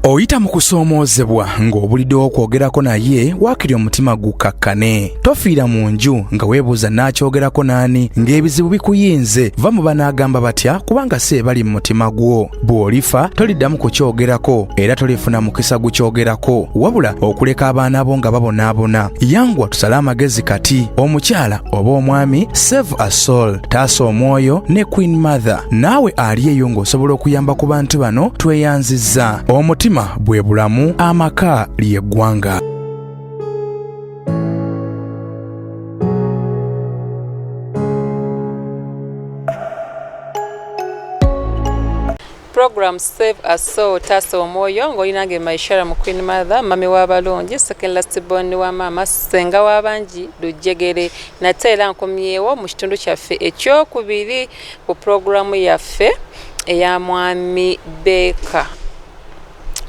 Oyita mu kusoomozebwa ng'obulidde okwogerako naye waakiri omutima gukakkane. Tofiira mu nju nga weebuuza n'akyogerako naani ng'ebizibu bikuyinze. Va mu banaagamba batya kubanga si bali mu mutima gwo. Bw'olifa toliddamu kukyogerako era tolifuna mukisa gukyogerako wabula okuleka abaana bo nga babonaabona. Yangwa tusale amagezi kati. Omukyala oba omwami, save a soul, taasa omwoyo ne Queen Mother. Naawe ali eyo ng'osobola okuyamba ku bantu bano tweyanzizza. Omutima bwe bulamu, amaka ly'eggwanga. Program Save a Soul taasa omwoyo ng'olinange Maishara mu Queen Mother, mami w'abalongi, second last born wa mama, senga w'abangi lujjegere. Nate era nkomyewo mu kitundu kyaffe ekyokubiri ku programu yaffe eya Mwami Beka.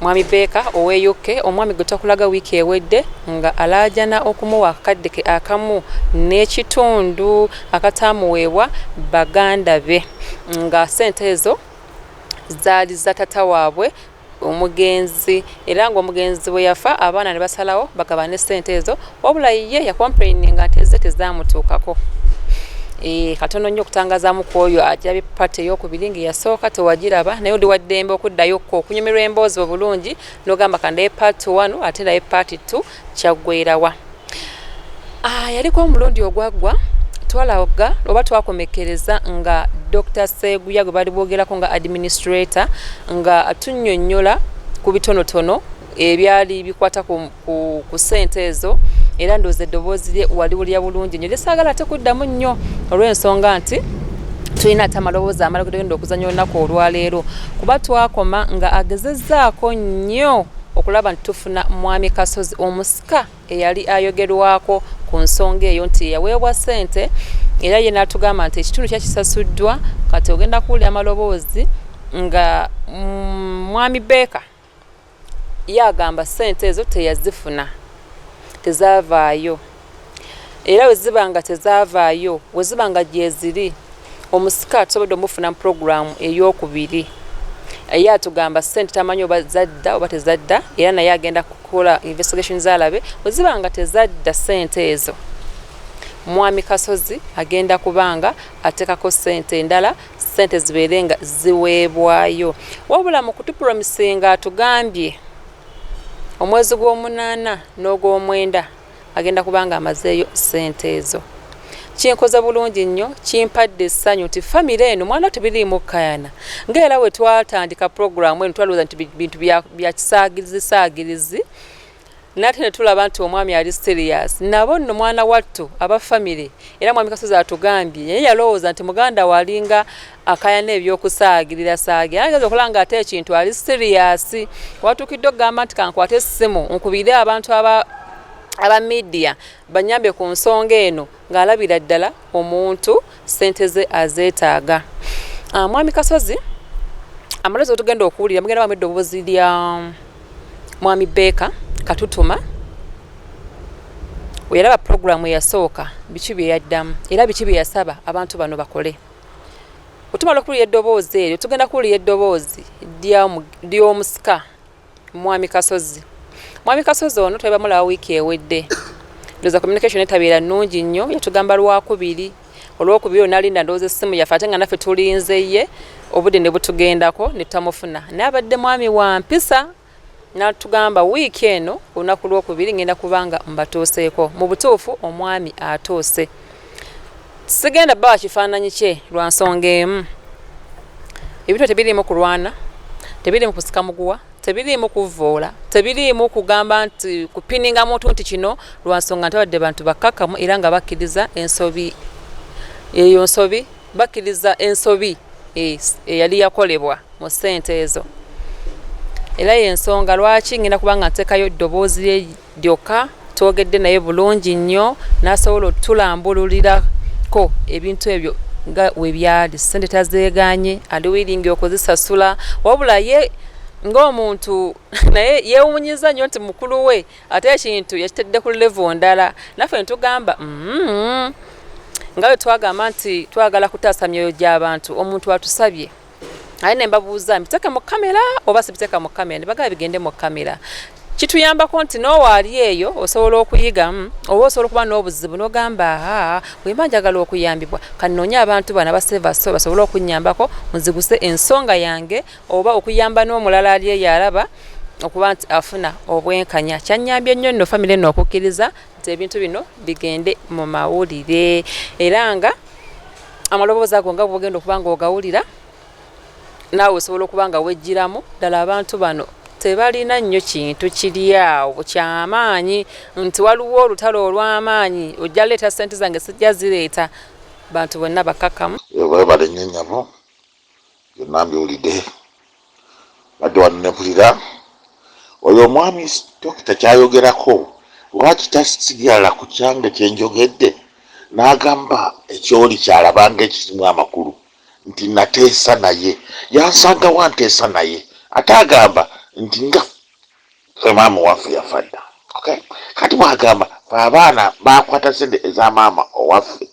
Mwami Beka oweyuke omwami gwe tukulaga wiiki ewedde nga alaajana okumuwa akadde ke akamu n'ekitundu akataamuweebwa baganda be nga sente ezo zaali za tata waabwe omugenzi era ng'omugenzi bwe yafa abaana ne basalawo bagabane sente ezo wabula ye yakomplaininga nti ze tezaamutuukako. Katono nnyo okutangazaamu ku oyo ajja pate ey'okubiri ng'eyasooka tewagiraba naye oli waddembe okuddayokko okunyumirwa emboozi obulungi n'ogamba kandaye part 1 ate naye part 2 kyaggwerawa. Yaliko omulundi ogwaggwa twalaga oba twakomekereza nga Dr. Seguya gwe bali boogerako nga administrator nga atunnyonnyola ku bitonotono ebyali bikwata ku sente ezo era ndooza eddoboozi lye waliwulya bulungi nnyo lyesaagala ate kuddamu nnyo olw'ensonga nti tulina ate amaloboozi amala genda okuzannya olunaku olwaleero kuba twakoma nga agezezzaako nnyo okulaba nti tufuna mwami Kasozi Omusika eyali ayogerwako ku nsonga eyo nti yaweebwa sente era ye n'atugamba nti ekitundu kyakisasuddwa kati ogenda kuwulira amaloboozi nga mwami Beka yagamba sente ezo teyazifuna tezaavaayo era wezibanga tezaavaayo wezibanga gyeziri Omusika tusobodde omufuna mu programu ey'okubiri ye atugamba sente tamanyi oba zadda oba tezadda era naye agenda kukola investigations alabe wezibanga tezadda sente ezo mwami Kasozi agenda kubanga atekako sente endala sente zibeere nga ziweebwayo wabula mu kutupromisinga atugambye omwezi gw'omunaana n'ogw'omwenda agenda kubanga amazeeyo sente ezo. Kinkoza bulungi nnyo kimpadde essanyu nti famire eno mwana tebiriimu kayana ng'era we twatandika programu eno twalowooza nti bintu bya kisaagirizi nate ne tulaba nti omwami ali serious nabo nno mwana wattu aba famire era mwami Kasozi atugambye naye yalowooza nti muganda walinga akayana ebyokusaagirira saagira ageza okulanga ate ekintu ali serious watuukidde okugamba nti kankwate essimu nkubire abantu aba media banyambe ku nsonga eno ng'alabira ddala omuntu sente ze azeetaaga. Mwami Kasozi amalozi otugenda okuwulira mugenda wamu eddoboozi lya Mwami Beka katutuma weyalaba programu eyasooka biki bye yaddamu era biki bye yasaba abantu bano bakole. Otumala okuwulira eddoboozi eryo tugenda kuwulira eddoboozi ly'Omusika Mwami Kasozi. Mwami Kasozi ono tweba mulaba wiiki ewedde ndowooza communication etabeera nnungi nnyo yatugamba lwakubiri olwokubiri onalinda ndowooza essimu yaffe ate nga naffe tulinze ye obudde ne butugendako ne tutamufuna naye abadde mwami wa mpisa n'atugamba wiiki eno olunaku lwokubiri ngenda kubanga mbatuuseeko mu butuufu omwami atuuse. Sigenda bba kifaananyi kye lwa nsonga emu ebintu tebiriimu kulwana tebiriimu kusika muguwa tebiriimu kuvoola tebiriimu kugamba nti kupininga muntu nti kino lwa nsonga nti abadde bantu bakkakkamu era nga bakkiriza ensobi eyo nsobi bakkiriza ensobi eyali yakolebwa mu sente ezo era y'ensonga lwaki ngenda kubanga nteekayo eddoboozi lye lyokka twogedde naye bulungi nnyo n'asobola otulambululirako ebintu ebyo nga we byali sente tazeeganye ali wiringi okuzisasula wabula ye ng'omuntu naye yeewunyiza nnyo nti mukulu we ate ekintu yakitedde ku level ndala naffe ne tugamba nga bwe twagamba nti twagala kutaasa myoyo gy'abantu omuntu atusabye aye ne mbabuuza mbiteeka mu kamera oba sibiteeka mu kamera ne bagamba bigende mu kamera. Kituyambako nti n'owaali eyo osobola okuyigamu oba osobola okuba n'obuzibu n'ogamba bwe mba njagala okuyambibwa kannoonye abantu bano abasevaso basobole okunnyambako nziguse ensonga yange oba okuyamba n'omulala ali eyo alaba okuba nti afuna obwenkanya. Kyannyambye nnyo nno famire nno okukkiriza nti ebintu bino bigende mu mawulire era nga amaloboozi ago nga bwogenda okuba nga ogawulira naawe osobola okuba nga wejjiramu ddala abantu bano tebalina nnyo kintu kiri awo kyamaanyi nti waliwo olutalo olw'amaanyi ojja leeta ssente zange sijja zireeta bantu bonna bakakamu bale nnyo nnyabo byonna mbiwulidde badde wano ne mpulira oyo omwami dokita kyayogerako lwaki tasigala ku kyange kyenjogedde n'agamba ekyoli kyalabanga ekirimu amakulu nti nateesa naye yansanga wanteesa naye ate agamba nti nga fe maama waffe yafadda. Kati bwagamba fe abaana bakwata sente eza maama owaffe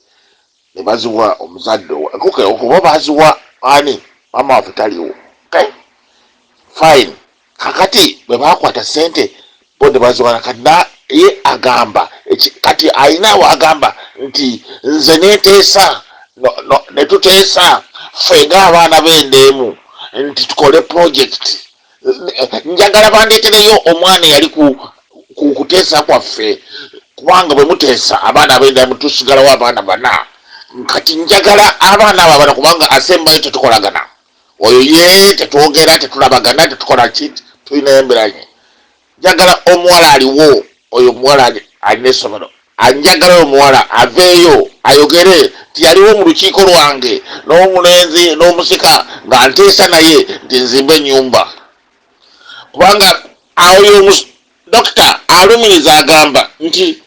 ne baziwa omuzadde okuba baziwa ani maama waffe taliwo. Fine. Kakati bwe bakwata sente bo ne baziwa kati ye agamba kati ayinawo agamba nti nze neteesa netuteesa ffe ng'abaana b'endeemu nti tukole project. Njagala bandeetereyo omwana eyali ku kuteesa kwaffe kubanga bwe muteesa abaana ab'endeemu tusigalawo abaana bana. Kati njagala abaana abo abana kubanga asembayo tetukolagana oyo ye tetwogera tetulabagana tetukola ki tulina emberanye. Njagala omuwala aliwo oyo omuwala alina essomero anjagala omuwala aveeyo ayogere nti yaliwo mu lukiiko lwange n'omulenzi n'omusika nga nteesa naye nti nzimba ennyumba kubanga oyo dokita alumiriza agamba nti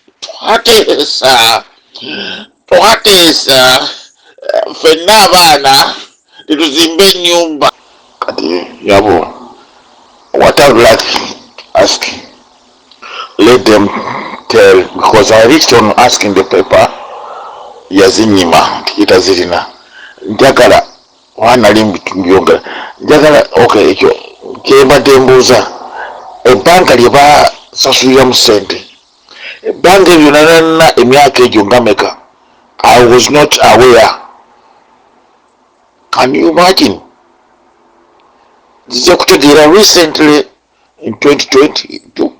twateesa ffenna abaana tetuzimba ennyumba. Kati yabo what I would like to ask, let them tell, because I reached on asking the paper yazinyima kitazirina njagala wanali mbyogera njagala okay ekyo kyembadde mbuuza ebbanka lye basasuliramu ssente ebbanka ebyo nanana emyaka egyo ngameka. I was not aware. Can you imagine? Nzize kutegeera recently in 2022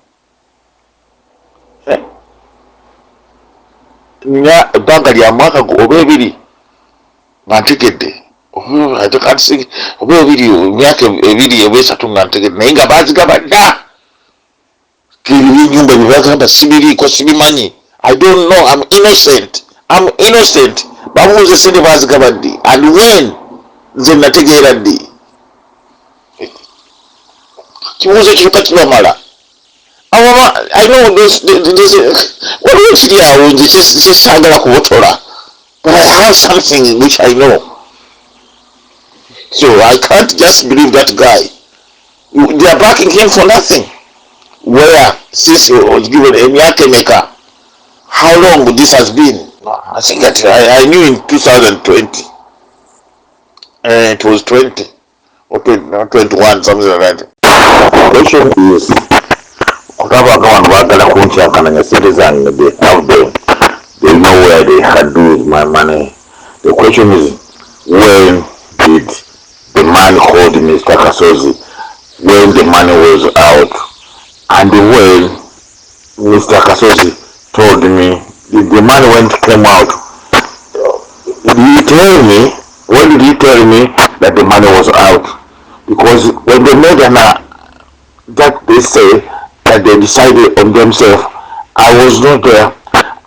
nya ebbanga lya mwaka oba ebiri nga ntegedde oba ebiri emyaka ebiri oba esatu nga ntegedde naye nga bazigaba dda ebinyumba byebagamba sibiriiko sibimanyi. I don't know. I'm innocent. Babuuze sente bazigaba ddi and when nze nategeera ddi kibuuzo kiruka kibamala. I know waliwo kiri awo nze kyesaagala kubotola but I have something which I know, so I can't just believe that guy. They are backing him for nothing. Where since he was given EMYAKA, how long this has been? I think that I knew in 2020. It was 20 or 21, something like that. The question is, they know where they had do with my money. The question is, when did the man called Mr. Kasozi when the money was out? And when Mr. Kasozi told me the money came out, when did he tell me that the money was out? Because when they made that they say that they decided on themselves, I was not there.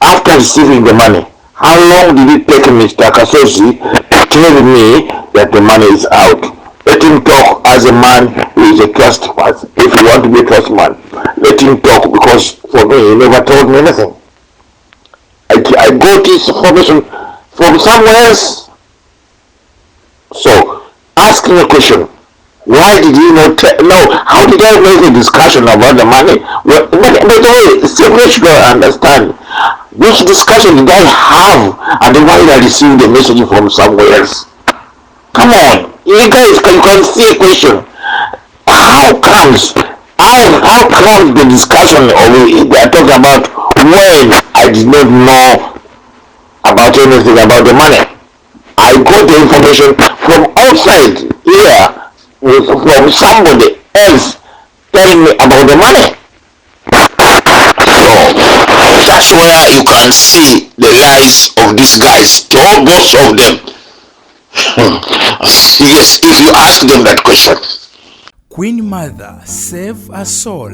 After receiving the money, how long did it take Mr. Kasozi to tell me that the money is out? Let him talk as a man who is a trust person. If you want to be a trust man, let him talk, because for me, he never told me anything. I got this information from somewhere else. So, asking a question, why did you not how did I make a discussion about the money? Well, by the way, somebody should understand, which discussion did I have and why did I receive the message from somewhere else? Come on. You guys can see a question. How comes the discussion they are talking about when I did not know about anything about the money? I got the information from outside here from somebody else telling me about the money. So that's where you can see the lies of these guys, both of them. Yes, if you ask them that question. Queen Mother, save a soul.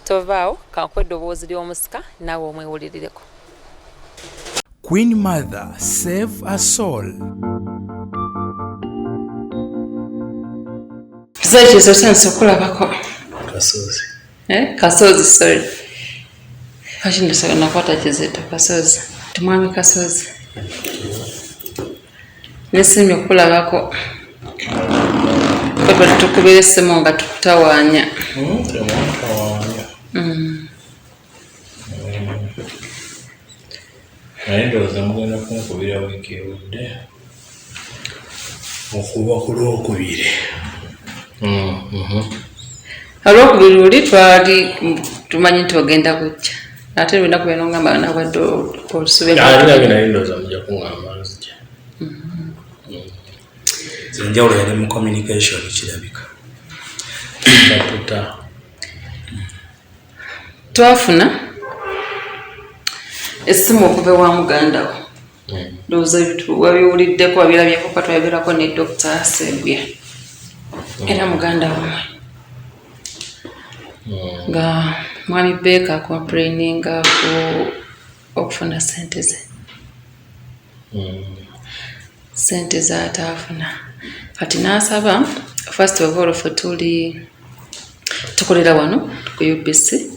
Tovaawo kankwe eddoboozi ly'omusika naawe omwewulirireko. Queen Mother, save a soul. Kizaiki ezosensa okulabako. Kasozi. Kasozi, sorry. Kati ndasaba nakwata kizito Kasozi. Tumwami Kasozi. Nesimye okulabako. Kwa tukubira essimu nga tutawaanya. Naye Zamuganda kunkubira wiiki ewedde okuva ku Lwokubiri. Olwokubiri luli twali tumanyi nti ogenda kujja. Ate lwenda kubera ngamba nabadde olusuube. Naye naye ndowooza mujja kuŋŋamba nzija. Enjawulo yali mu communication kirabika. Tuta. Twafuna essimu okuva ewa Mugandawe. Ndowooza wabiwuliddeko wabirabyeko ka twayogera ne Dr. Sebya. Era Mugandawe nga mwami Beka complaininga ku okufuna sente ze. Sente zaatafuna. Kati n'asaba first of all ffe tukolera wano ku UBC.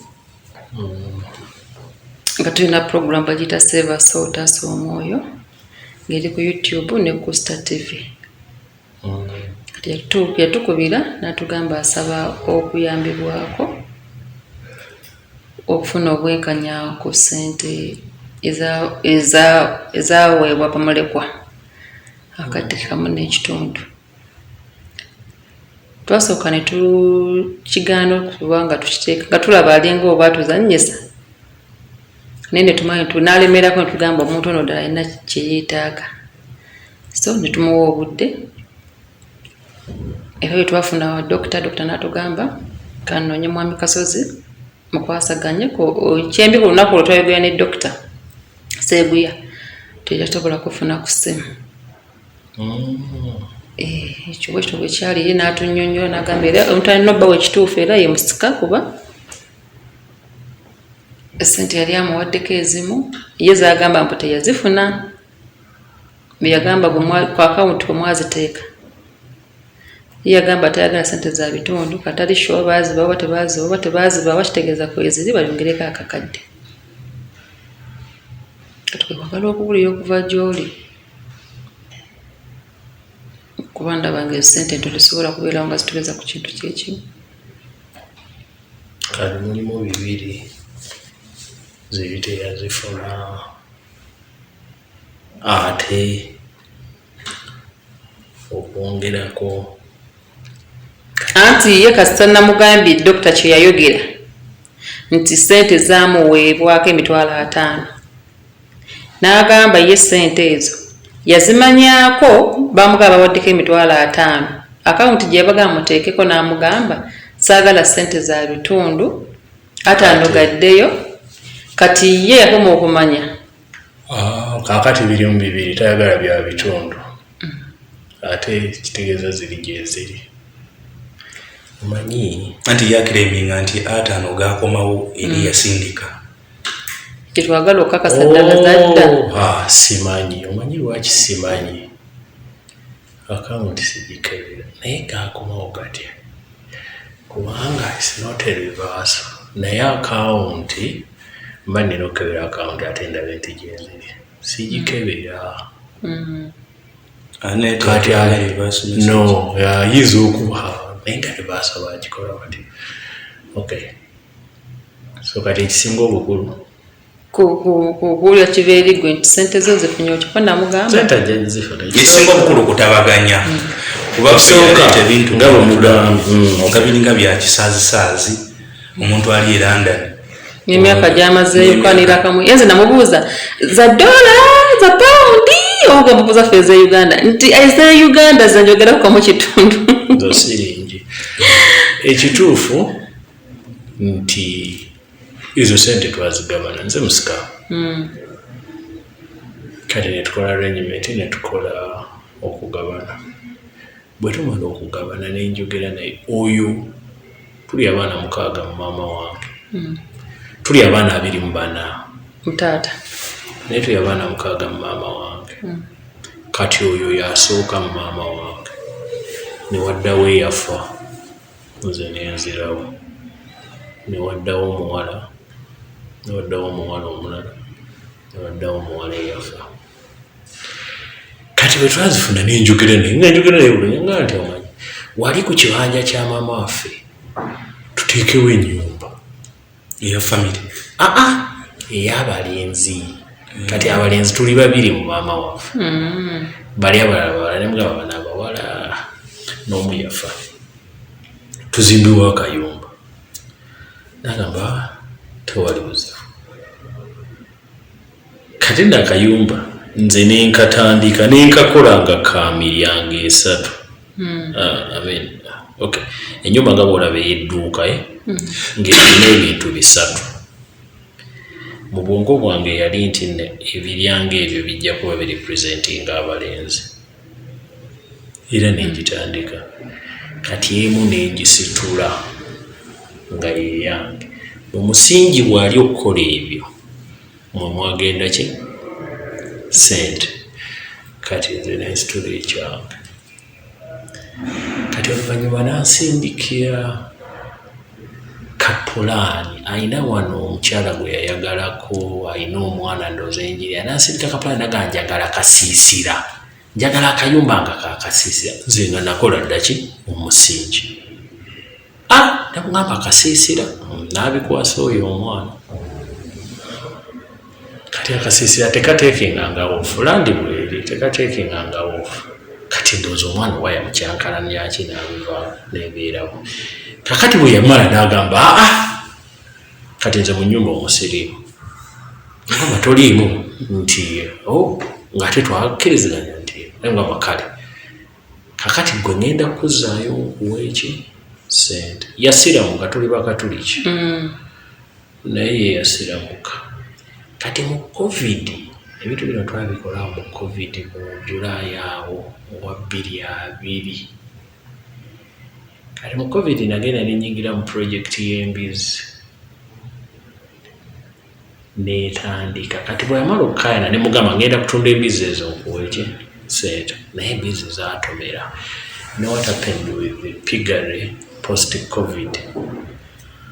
Nga tulina program bagiyita Save a Soul Taasa Omwoyo ng'eri ku YouTube ne ku Star TV. Kati yatukubira n'atugamba asaba okuyambibwako okufuna obwenkanya ku sente ezaweebwa pamulekwa akadde kamu n'ekitundu. Twasooka ne tukigaana okuba nga tukiteeka nga tulaba alinga oba atuzannyisa. Naye ne tumanyi tunalemerako ne tugamba omuntu ono ddala alina kye yeetaaga. So ne tumuwa obudde. Era bwe twafuna dokita n'atugamba kanoonye mwami Kasozi mukwasaganye kyembi ku lunaku olwo twayogera ne dokita Sebuya teyasobola kufuna ku ssimu. Ekyo bwekityo bwe kyali ye n'atunnyonnyola n'agamba era omuntu alina obba wekituufu era ye musika kuba essente yali amuwaddeko ezimu ye zaagamba mbu teyazifuna. Bwe yagamba ku akawunti kwe mwaziteeka. Ye yagamba tayagala sente za bitundu katali sure baazibawa oba tebazibawa kitegeeza kweziri balongereko akakadde. Kati kwe kwagala okuwulira okuva gy'oli. Kuba ndaba nga esente nto tesobola kubeerawo nga zitubeeza ku kintu kyekimu. Kati mulimu bibiri ziri teyazifuna ate okwongerako. Anti ye kasita namugambye dokita kye yayogera nti sente zaamuweebwako $50,000. N'agamba ye sente ezo yazimanyaako bamugamba bawaddeko $50,000. Akawunti gye yabagamba muteekeko n'amugamba saagala sente za bitundu ate anogaddeyo. Kati ye yakoma okumanya. Kaakati birimu bibiri tayagala bya bitundu. Ate kitegeeza ziri gye ziri. Omanyi anti yakireminga nti ataano gaakomawo eri yasindika. Kitwagala okakasa ddala zadda. Simanyi. Omanyi lwaki simanyi? Akawunti sigikebera naye gaakomawo gatya. Kubanga it's not a reverse. Naye akawunti mba nina okukebera akawunti ate ndaba enti gye ziri. Sigikebera. Kati no yayinza okuba naye nga tebaasa bagikola bati. Okay. So kati ekisinga obukulu kuwulira kibeerigwe nti ssente zo zifunye okikuba namugamba sente agenzifuna ekisinga obukulu kutabaganya kuba Ekisooka, ebintu nga bwe mugamba. nga biringa bya kisaazisaazi omuntu ali e London emyaka gyamazeeyo kwanira kamu yenze namubuuza za dola za paundi obuga mubuuza ffe eza Uganda nti eza Uganda zanjogeraku kamu kitundu zosiringi ekituufu nti izo sente twazigabana nze musika kati netukola arrangement netukola okugabana bwe tumala okugabana nenjogera naye oyo tuli abaana 6 mu maama wange tuli abaana 2 mu bana mutaata naye tuli abaana 6 mu maama wange kati oyo yasooka mu maama wange newaddawo eyafa nze nenzirawo newaddawo omuwala omulala newaddawo omuwala eyafa kati bwe twazifuna nenjogera naye bulunga nti omanyi wali ku kibanja kya maama waffe tuteekewo ennyumba eya famire ey'abalenzi kati abalenzi tuli 2 mu maama waffe bali abalala nemugaba bana abawala n'omu yafa tuzimbiwo akayumba nagamba tewali buzibu kati nakayumba nze nenkatandika nenkakola nga ka miryango 3 okay enyumba nga bwolaba ey'edduuka ng'erina ebintu 3 mu bwongo bwange yali nti ebiryango ebyo bijja kuba birepresentinga abalenzi era nengitandika kati emu nengisitula nga yeyange omusingi bwali okukola ebyo mwe mwagenda ki sente kati nze nensitula ekyange kati oluvannyuma nansindikira kapulaani ayina wano omukyala gwe yayagalako ayina omwana ndooza enjiri nansindika kapulaani naga njagala kasiisira njagala akayumba nga kakasiisira nze nga nakola ddaki omusingi nakugamba akasiisira nabikwasa oyo omwana kati akasiisira tekateekinga ofu landi bweri tekateekinga ofu kati ndooza omwana waya mukyankalanyaki nabiva nebeerawo kakati bwe yamala nagamba kati nze mu nnyumba omusirimu ngamba toliimu nti ng'ate twakkiriziganya nti ngamba kale kakati gwe ngenda kuzaayo nkuweeki sente yasiramuka tuli bakatuliki naye ye yasiramuka kati mu covid ebintu bino twabikola mu covid mu Julaayi awo owa 2020 kati mu covid nagenda nenyingira mu projekiti y'embizi netandika kati bwe yamala okukayana ne mugamba ngenda kutunda embizi ezo nkuweeki sente naye embizi zatomera ne what happened with the piggery post covid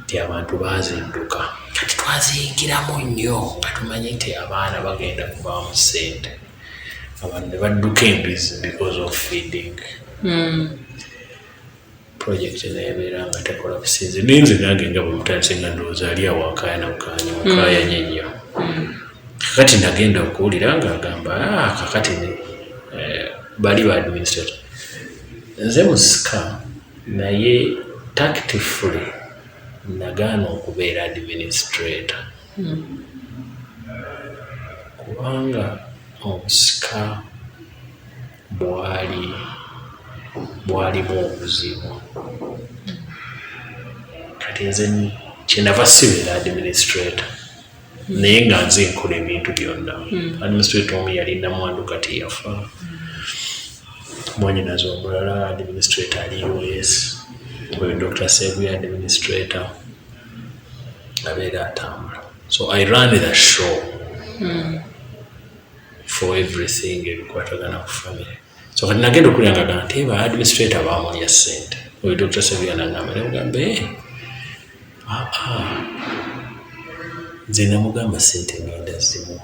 ti abantu bazinduka kati twaziyingiramu nnyo nga tumanyi nti abaana bagenda kuvaamu sente abantu ne badduka embizi because of feeding project nebeera nga tekola businzi ninze nange nga bwe mutandise nga ndowooza ali awakayana mukayanye nnyo kakati nagenda okuwulira nga agamba kakati bali ba administrator nze musika naye tactfully nagaana okubeera administrator kubanga obusika bwalimu obuzibu kati nze kyenava sibeera administrator naye nga nze nkola ebintu byonna administrator omu yali namwandu kati yafa mwanyinaze omulala administrator ali US oyo Dr. Sebuya administrator abeera atambula so I run the show for everything ebikwatagana ku family so kati nagenda okulya nga gana nti administrator bamulya sente oyo Dr. Sebuya nagamba nemugambe nze namugamba sente ngenda zimu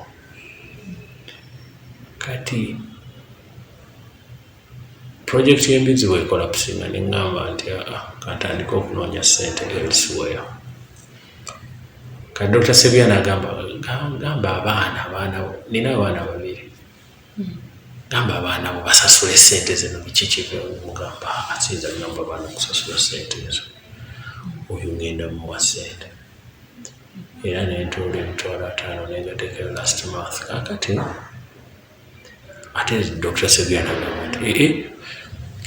kati project y'embizi bwekola kusinga neŋŋamba nti kantandika okunoonya sente elsewhere ka Dr. Sebia nagamba abaana nina abaana babiri gamba abaana bo basasule sente zino biki mugamba asinza ngamba abaana kusasula sente ezo oyo ngenda muwa sente era nentola emitwalo 5 nengateekayo last month kakati ate Dr. Sebia nagamba nti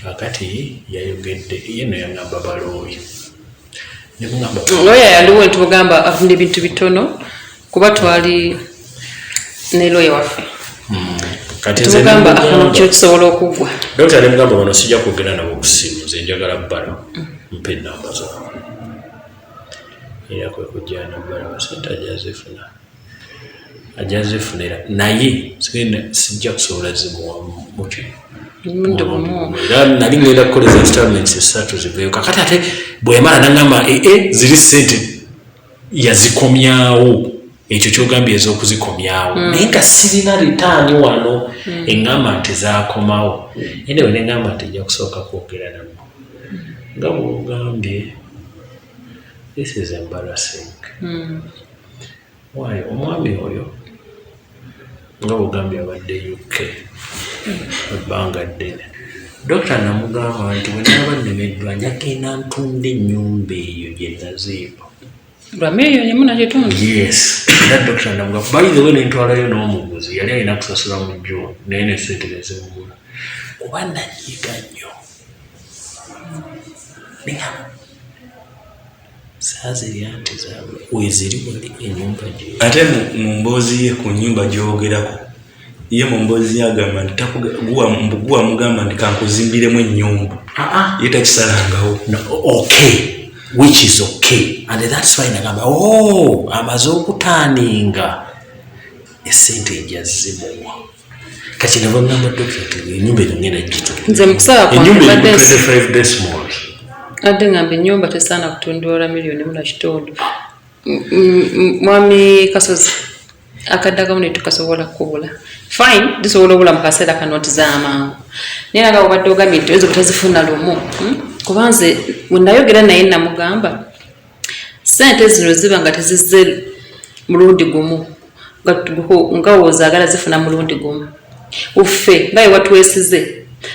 kakati yayogedde yeno yangamba balooyi lawyer yaliwo ntugamba afuna ebintu bitono kuba twali ne lawyer waffe kati tugamba afuna kyokusobola okugwa Dr. alimugamba bano sijja kwogera nabo ku ssimu nze njagala bbala mpe ennamba zaabwe era kwe kujja nabbala basente ajazifunira naye sijja kusobola zimuwa muki era nali ngenda kukoleza installments 3 ziveeyo kakati ate bwemala nangamba ziri sente yazikomyawo ekyo kyogambye ez'okuzikomyawo naye nga sirina ritaani wano eŋŋamba nti zaakomawo enewe neŋŋamba nti ejja kusooka kwogera namu nga bwogambye this is embarrassing waayo omwami oyo nga bwogambye abadde UK ebbanga ddene Dr. namugamba nti bwe naaba nnemeddwa njagenda ntunda ennyumba eyo gye naziiba lwamiliyoni emu nagitundu yes era Dr. namugamba by the way nentwalayo n'omuguzi yali alina kusasula mu jjo naye nesente nezimugula kuba nayiga nnyo saazirya nti zaabwe weziri wali ennyumba gye ate mu mboozi ye ku nnyumba gy'ogerako ye mu mboozi ye agamba nti guwa mugamba nti kankuzimbiremu ennyumba ye takisalangawo okay which is okay and that's why nagamba amaze okutaaninga esente ejazimuwa kati nabo ngamba Dr. ennyumba eno ngenda gitunda nze mukusaba ennyumba 25 decimals adde ngamba ennyumba tesaana kutundibwa miliyoni emu na kitundu mwami Kasozi akaddagamu ne tukasobola kukubula fine tusobola obula mu kaseera kano nti z'amangu naye naga obadde ogambye nti oyinza obutazifuna lumu kuba nze bwe nayogera naye namugamba sente zino ziba nga tezizze mulundi gumu nga wozaagala zifuna mulundi gumu uffe nga wewatwesize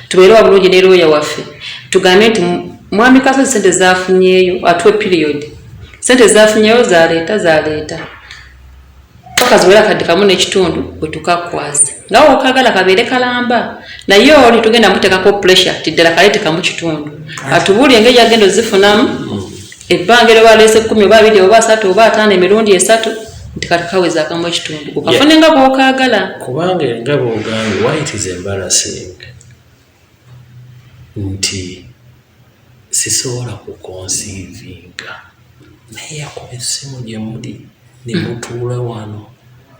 tubeere wa bulungi ne looya waffe tugambe nti mwami Kasozi sente zafunyeeyo atuwe period sente zafunyeeyo zaleeta paka ziwera kadde kamu n'ekitundu bwe tukakwaze nawe okagala kabeere kalamba naye oli tugenda muteekako pressure ti ddala kaleete kamu kitundu atubuulye engeri yagenda ozifunamu ebbanga eryo baleese 10 oba 2 oba 3 oba 5 emirundi 3 nti kati kaweza akamu ekitundu gukafune nga bw'okagala kubanga nga bw'ogambye why it is embarrassing nti sisobola kukonsiivinga naye yakuba essimu gye muli ne mutuula wano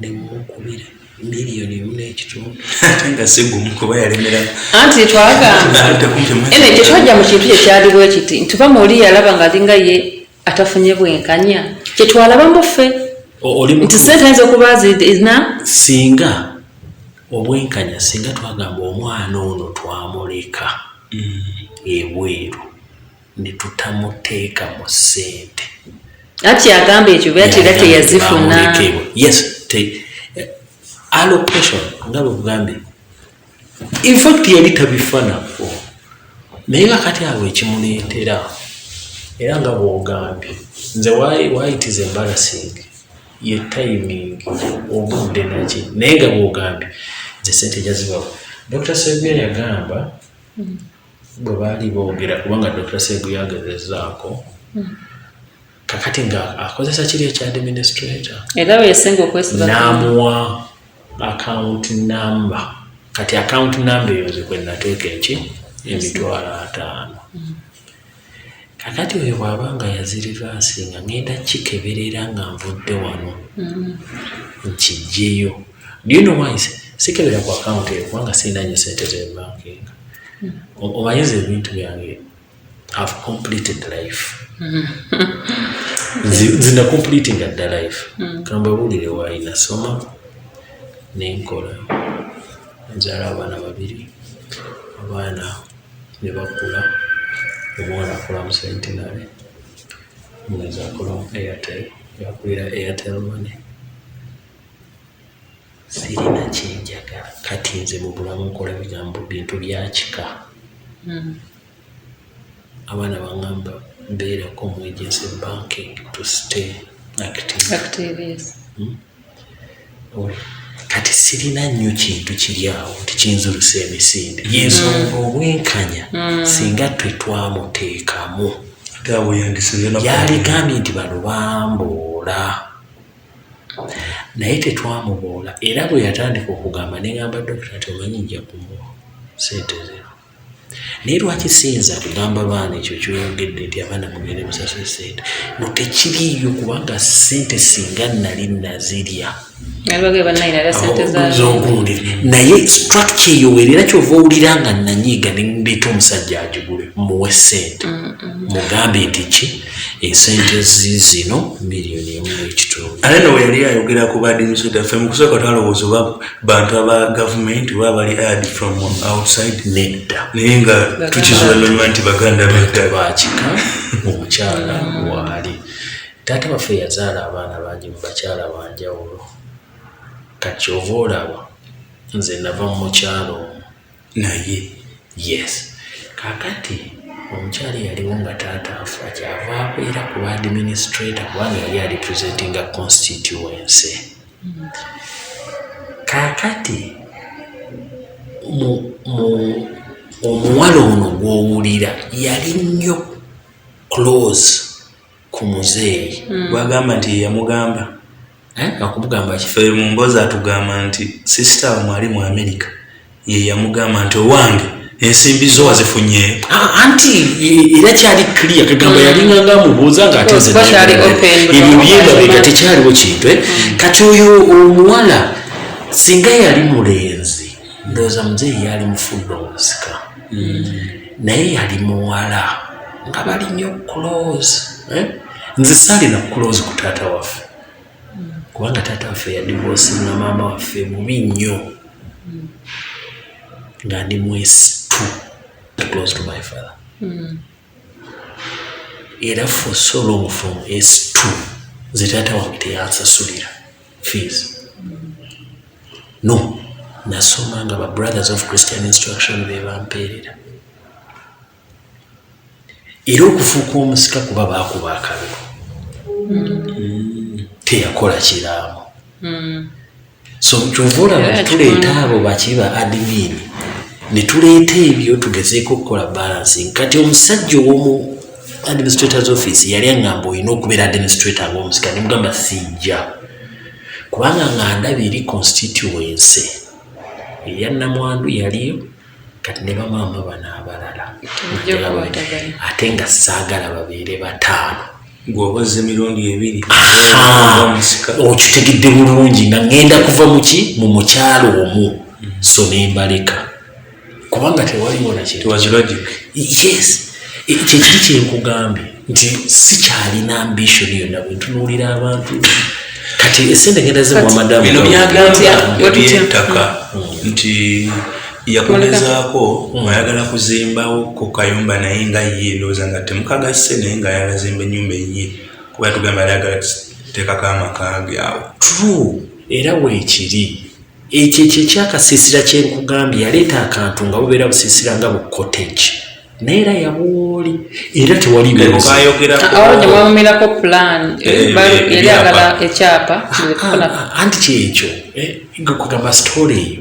ne mukubira miliyoni emu n'ekitundu ate nga sigumu kuba yalemera anti twagamba ene kye twajja mu kintu kye kyali bwe kiti ntuba muli yalaba nga alinga ye atafunye bwenkanya kye twalaba muffe nti sente ayinza okuba zina singa obwenkanya singa twagamba omwana ono twamuleka ebweru ne tutamuteeka mu ssente ati agamba ekyo byatera teyazifuna yes allocation nga bwegambye in fact yali tabifanako naye kakati awo ekimuleetera era nga bwogambye nze why it is embarrassing ye timing obudde naki naye nga bwogambye nze sente jazibawo Dr. Sebia yagamba bwe baali boogera kubanga Dr. Sebia yagezezaako kakati nga akozesa kiri ekya administrator era we yasenga okwesiba n'amuwa account number kati account number eyo nze kwe nateeka emitwalo 5 kakati oyo bw'abanga yazirivansinga ngenda kikeberera nga nvudde wano nkijjeyo do you know why sikebera ku account eyo kubanga sirina nnyo sente z'ebankinga omanyiza ebintu byange I've completed life zina completing at the life kamba bulire wa inasoma nenkola nzala abana 2 abana ne bakula omwana akola mu Centenary mwezi akola mu Airtel yakulira Airtel Money. Sirina kyenjagala kati nze mu bulamu nkola bigambo bintu bya kika. Abaana bangamba mbeerako mu agency banking to stay active. Yes. Kati sirina nnyo kintu kiri awo nti kinzulusa emisinde yensonga obwenkanya singa twetwamuteekamu yaligambye nti bano bamboola naye tetwamuboola era bwe yatandika okugamba negamba dokita nti omanyi nja kumuwa sente zero naye lwaki siyinza kugamba baana ekyo kyoyogedde nti abaana mugende musasula sente no tekiriiyo kubanga sente singa nali nazirya naye structure eyo weerera kyova owulira nga nanyiiga nendeeta omusajja agigule muwe sente mugambe nti ki esente zino $1.5 ate no yali ayogera ku badiminisita ffe mu kusooka twalowooza oba bantu aba gavumenti oba bali add from outside nedda naye nga tukizuula nti baganda bakika omukyala waali taata waffe yazaala abaana bangi mu bakyala banjawulo kati ova olaba nze nava mu mukyalo naye yes kakati omukyala yaliwo nga taata afa kyavaako era ku administrator kubanga yali alipresenting a constituency kakati omuwala ono gw'owulira yali nnyo close ku muzeeyi gwagamba nti yamugamba akumugamba ffe mu mbozi atugamba nti sisita wamwali mu America ye yamugamba nti owange ensimbi zo wazifunye anti era kyali clear kagamba yalinganga amubuuza ng'ateebyo byebabega tekyaliwo kintu kati oyo omuwala singa yali mulenzi ndowooza muzeeyi yali mufudde omusika naye yali muwala nga bali nnyo close nze saalina close ku taata waffe kubanga taata waffe yadivorce na maama waffe mubi nnyo nga ndi mu S2 close to my father era for so long from S2 nze taata wange teyansasulira fees no nasoma nga ba Brothers of Christian Instruction be bampeerera era okufuuka omusika kuba baakuba akabiro teyakola kiraamu so kyova olaba tuleeta abo bakiba admin ne tuleeta ebyo tugezeeko okukola balancing kati omusajja ow'omu administrator's office yali aŋŋamba olina okubeera administrator ng'omusika nemugamba sijja kubanga ng'andaba eri constituency eya Namwandu yaliyo kati ne bamaama bano abalala ate nga saagala babeere bataano gw'obaze emirundi 2 okitegedde bulungi nga ŋŋenda kuva muki mu mukyalo omu so nembaleka kubanga tewaliwo nakintu yes kyekiri kyenkugambye nti sikyalina ambition yonna bwe ntunuulira abantu kati esente ngenda ze muamadamu bino byagambyettaka nti yakolezaako mwayagala kuzimbawo ku kayumba naye nga ye ndowooza nga temukagasse naye nga yagazimba ennyumba eye kuba tugamba yagala teekako amaka ge awo true era weekiri ekyo ekyakasiisira kyenkugambye yaleeta akantu nga bubeera busiisira nga bu cottage naye era yabuwooli era tewali byogeramwamumirako plan yali agala ekyapa anti kyekyo kugamba story eyo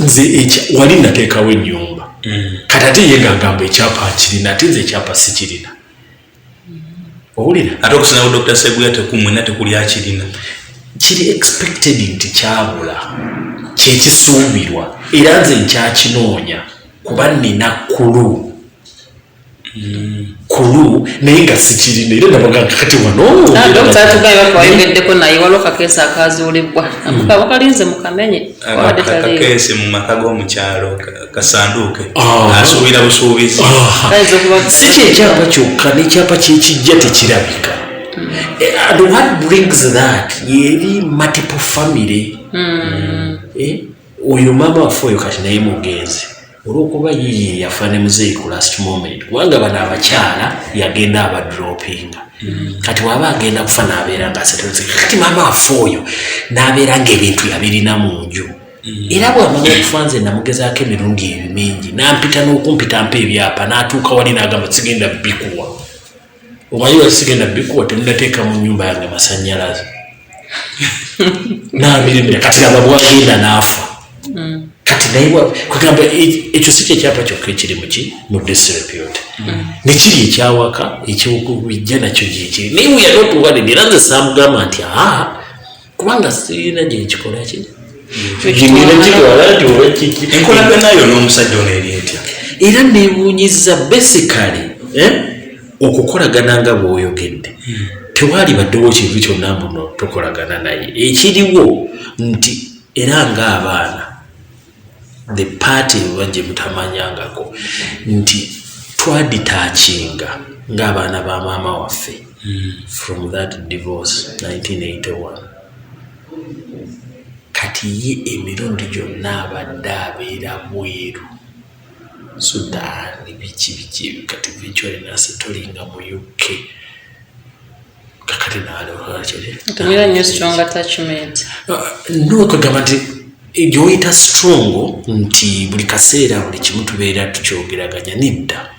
nze wali nateekawo ennyumba kati ate ye ngagamba ekyapa nkirina ate nze ekyapa sikirina owulira ate okusanawo Dr. Seguya tekumwena tekuli akirina kiri expected nti kyabula kyekisuubirwa era nze nkyakinoonya kuba nina kulu naye nga sikirina era nabaga kati wanowayogeddeko naye waliwo kakeesi akazuulibwa wakalinze mukamenye kakeesi mu maka g'omukyalo kasanduuke asuubira busuubizi si kyekyapa kyokka n'ekyapa kyekijja tekirabika and what brings that yeri multiple family oyo maama waffe oyo kati naye mugenzi olwokuba yiye yafa ne muzeeyi ku last moment kubanga bano abakyala yagenda abadropinga kati waba agenda kufa n'abeera ng'asetonze kati maama waffe oyo n'abeera ng'ebintu yabirina mu nju era bw'amanya okufa nze namugezaako emirundi mingi n'ampita n'okumpita mpa ebyapa n'atuuka wali n'agamba sigenda bikuwa omanyi wa sigenda bikuwa temunateeka mu nnyumba yange masannyalaze n'amirimira kati laba bwagenda n'afa kati naye kugamba ekyo si kyekyapa kyokka ekiri mu disrepute nekiri ekyawaka ekyokubijja nakyo gyekiri naye weyanotuwalini era nze saamugamba nti kubanga sirina gyekikola kiri enkolaganayo n'omusajja ono eri etya era nebuunyiza basically okukolagana nga bw'oyogedde tewali baddewo kintu kyonna muno tukolagana naye ekiriwo nti era ng'abaana the party bajje mutamanyangako nti twaditakinga ng'abaana ba maama waffe from that divorce 1981 kati ye emirundi gyonna abadde abeera bweru Sudan biki kati eventually nasetolinga mu UK kakati naalokakiri tumira nnyo strong attachment no kagamba nti egyoyita strong nti buli kaseera buli kimu tubeera tukyogeraganya nidda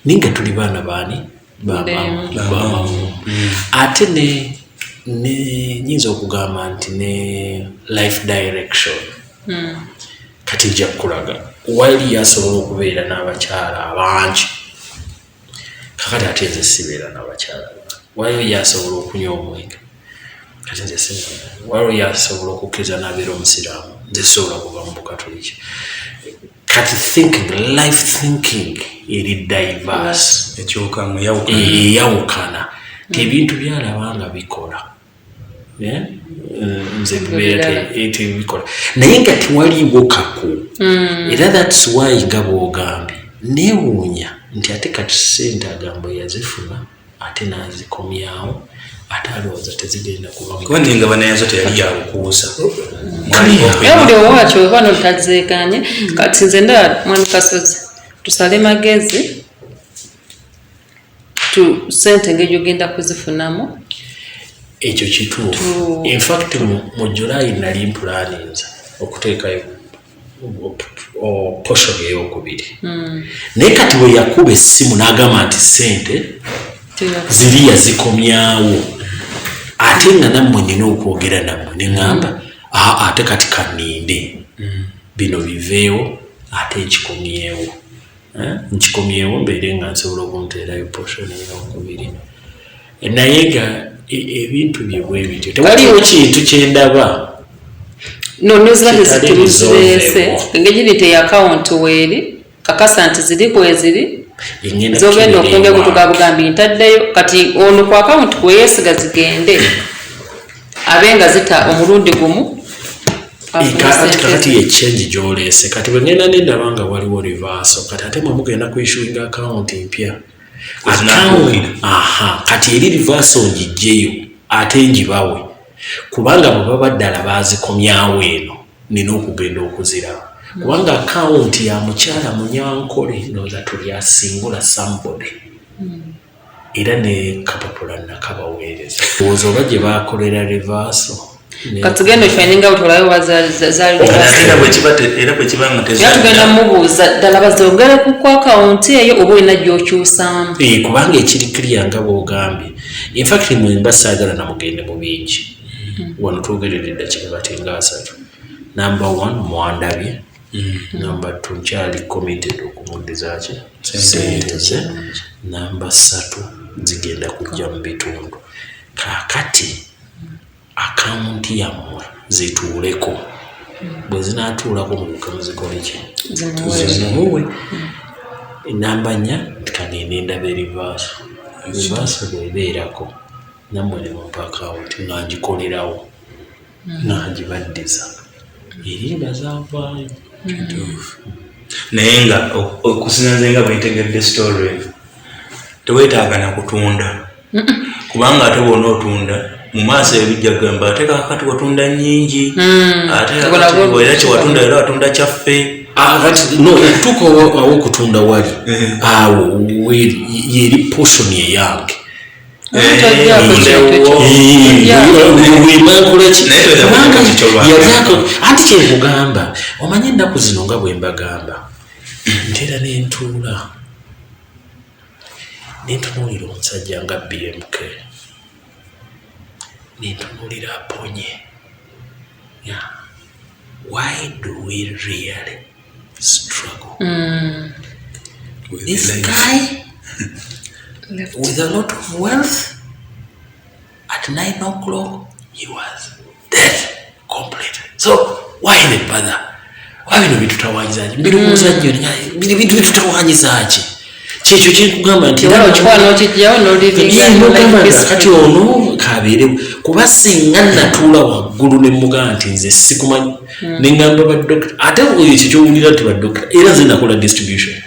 ninga tuli baana baani bamamu ate ne nyinza okugamba nti ne life direction kati nja kukulaga wali yasobola okubeera n'abakyala abangi kakati ate nze sibeera n'abakyala wali yasobola okunywa omwenge kati nze sibeera wali yasobola okukkiriza n'abeera omusiraamu nze sobola kuva mu bukatoliki kati life thinking eri diverse ekyokamu yawukana ebintu byalabanga bikola nze bibeera tebikola naye nga tewaliwo kaku era that's why nga bwogambye neewuunya nti ate kati Sente agamba yazifuna ate n'azikomyawo ate alowooza tezigenda kubanga nga banayazo teyali yabukuusa buli owakyo weba notazeekanye kati nze ndaba mwami Kasozi tusale magezi Sente ng'egyogenda kuzifunamu ekyo kituufu in fact mu July nali mpulaninza okuteekayo portion ey'okubiri naye kati bwe yakuba essimu n'agamba nti Sente ziri yazikomyawo ate nga nammwe nina okwogera nammwe ne ŋŋamba ate kati kaninde bino biveewo ate nkikomyewo mbeere nga nsobola okunteerayo portion ey'okubiri naye nga ebintu byebwe bityo tewaliwo kintu kyendaba nonoziba tezitulizireese engeri nti account weeri kakasa nti ziri kweziri zogenda okwongera kutugabugambi ntaddeyo kati ono ku account kweyesiga zigende abenga zita omulundi gumu kati yechange gyoleese kati bwe ngenda nendaba nga waliwo reverso kati ate mwe mugenda kuissuinga account mpya kati eri reverso ngijjeyo ate njibawe kubanga bwe baba ddala bazikomyawo eno nina okugenda okuziraba kubanga account ya mukyala Munyankole ndowooza tulyasingula somebody era ne kapapula nakabaweereza ndowooza oba gye bakolera reverso katugenda okifaninga butolayo era bwe kibanga tugenda mubuuza ddala bazogere ku akawunti eyo oba olina gy'okyusamu kubanga ekiri kiriya nga bw'ogambye in fact mwe mbasaagala namugende mu bingi wano twogerera eddakiika kati nga 3 number 1 mwandabye number 2 nkyali committed okumuddizaaki Sente ze number 3 zigenda kujja mu bitundu kaakati akawunti yammwe zituuleko bwe zinaatuulako mu bukamu zikoleki zimuwe enamba 4 kanende ndaba reverso bwebeerako nammwe ne mumpa akawunti nga ngikolerawo nangibaddiza eri nga zavaayo naye nga okusinza nze nga bwentegedde story teweetaaga na kutunda kubanga ate bwona otunda mu maaso ebijja gamba ate kakati watunda nnyingi ate era kyewatunda era watunda kyaffe tuko awo okutunda wali awo yeri portion eyange anti kyekugamba omanye ennaku zino nga bwe mbagamba ntera nentuula nentunuulira omusajja nga BMK nentunuulira aponye. Why do we really struggle? This guy with a lot of wealth at 9 o'clock he was dead completely. So why the bother? Why bino bitutawanyizaaki mbiruuza nnyo bintu bitutawanyizaaki kyekyo kyenkugamba nti kati ono kabeerewo kuba singa natuula waggulu ne mugamba nti nze sikumanyi neŋŋamba baddokita ate oyo kyekyowulira nti baddokita era nze nakola distribution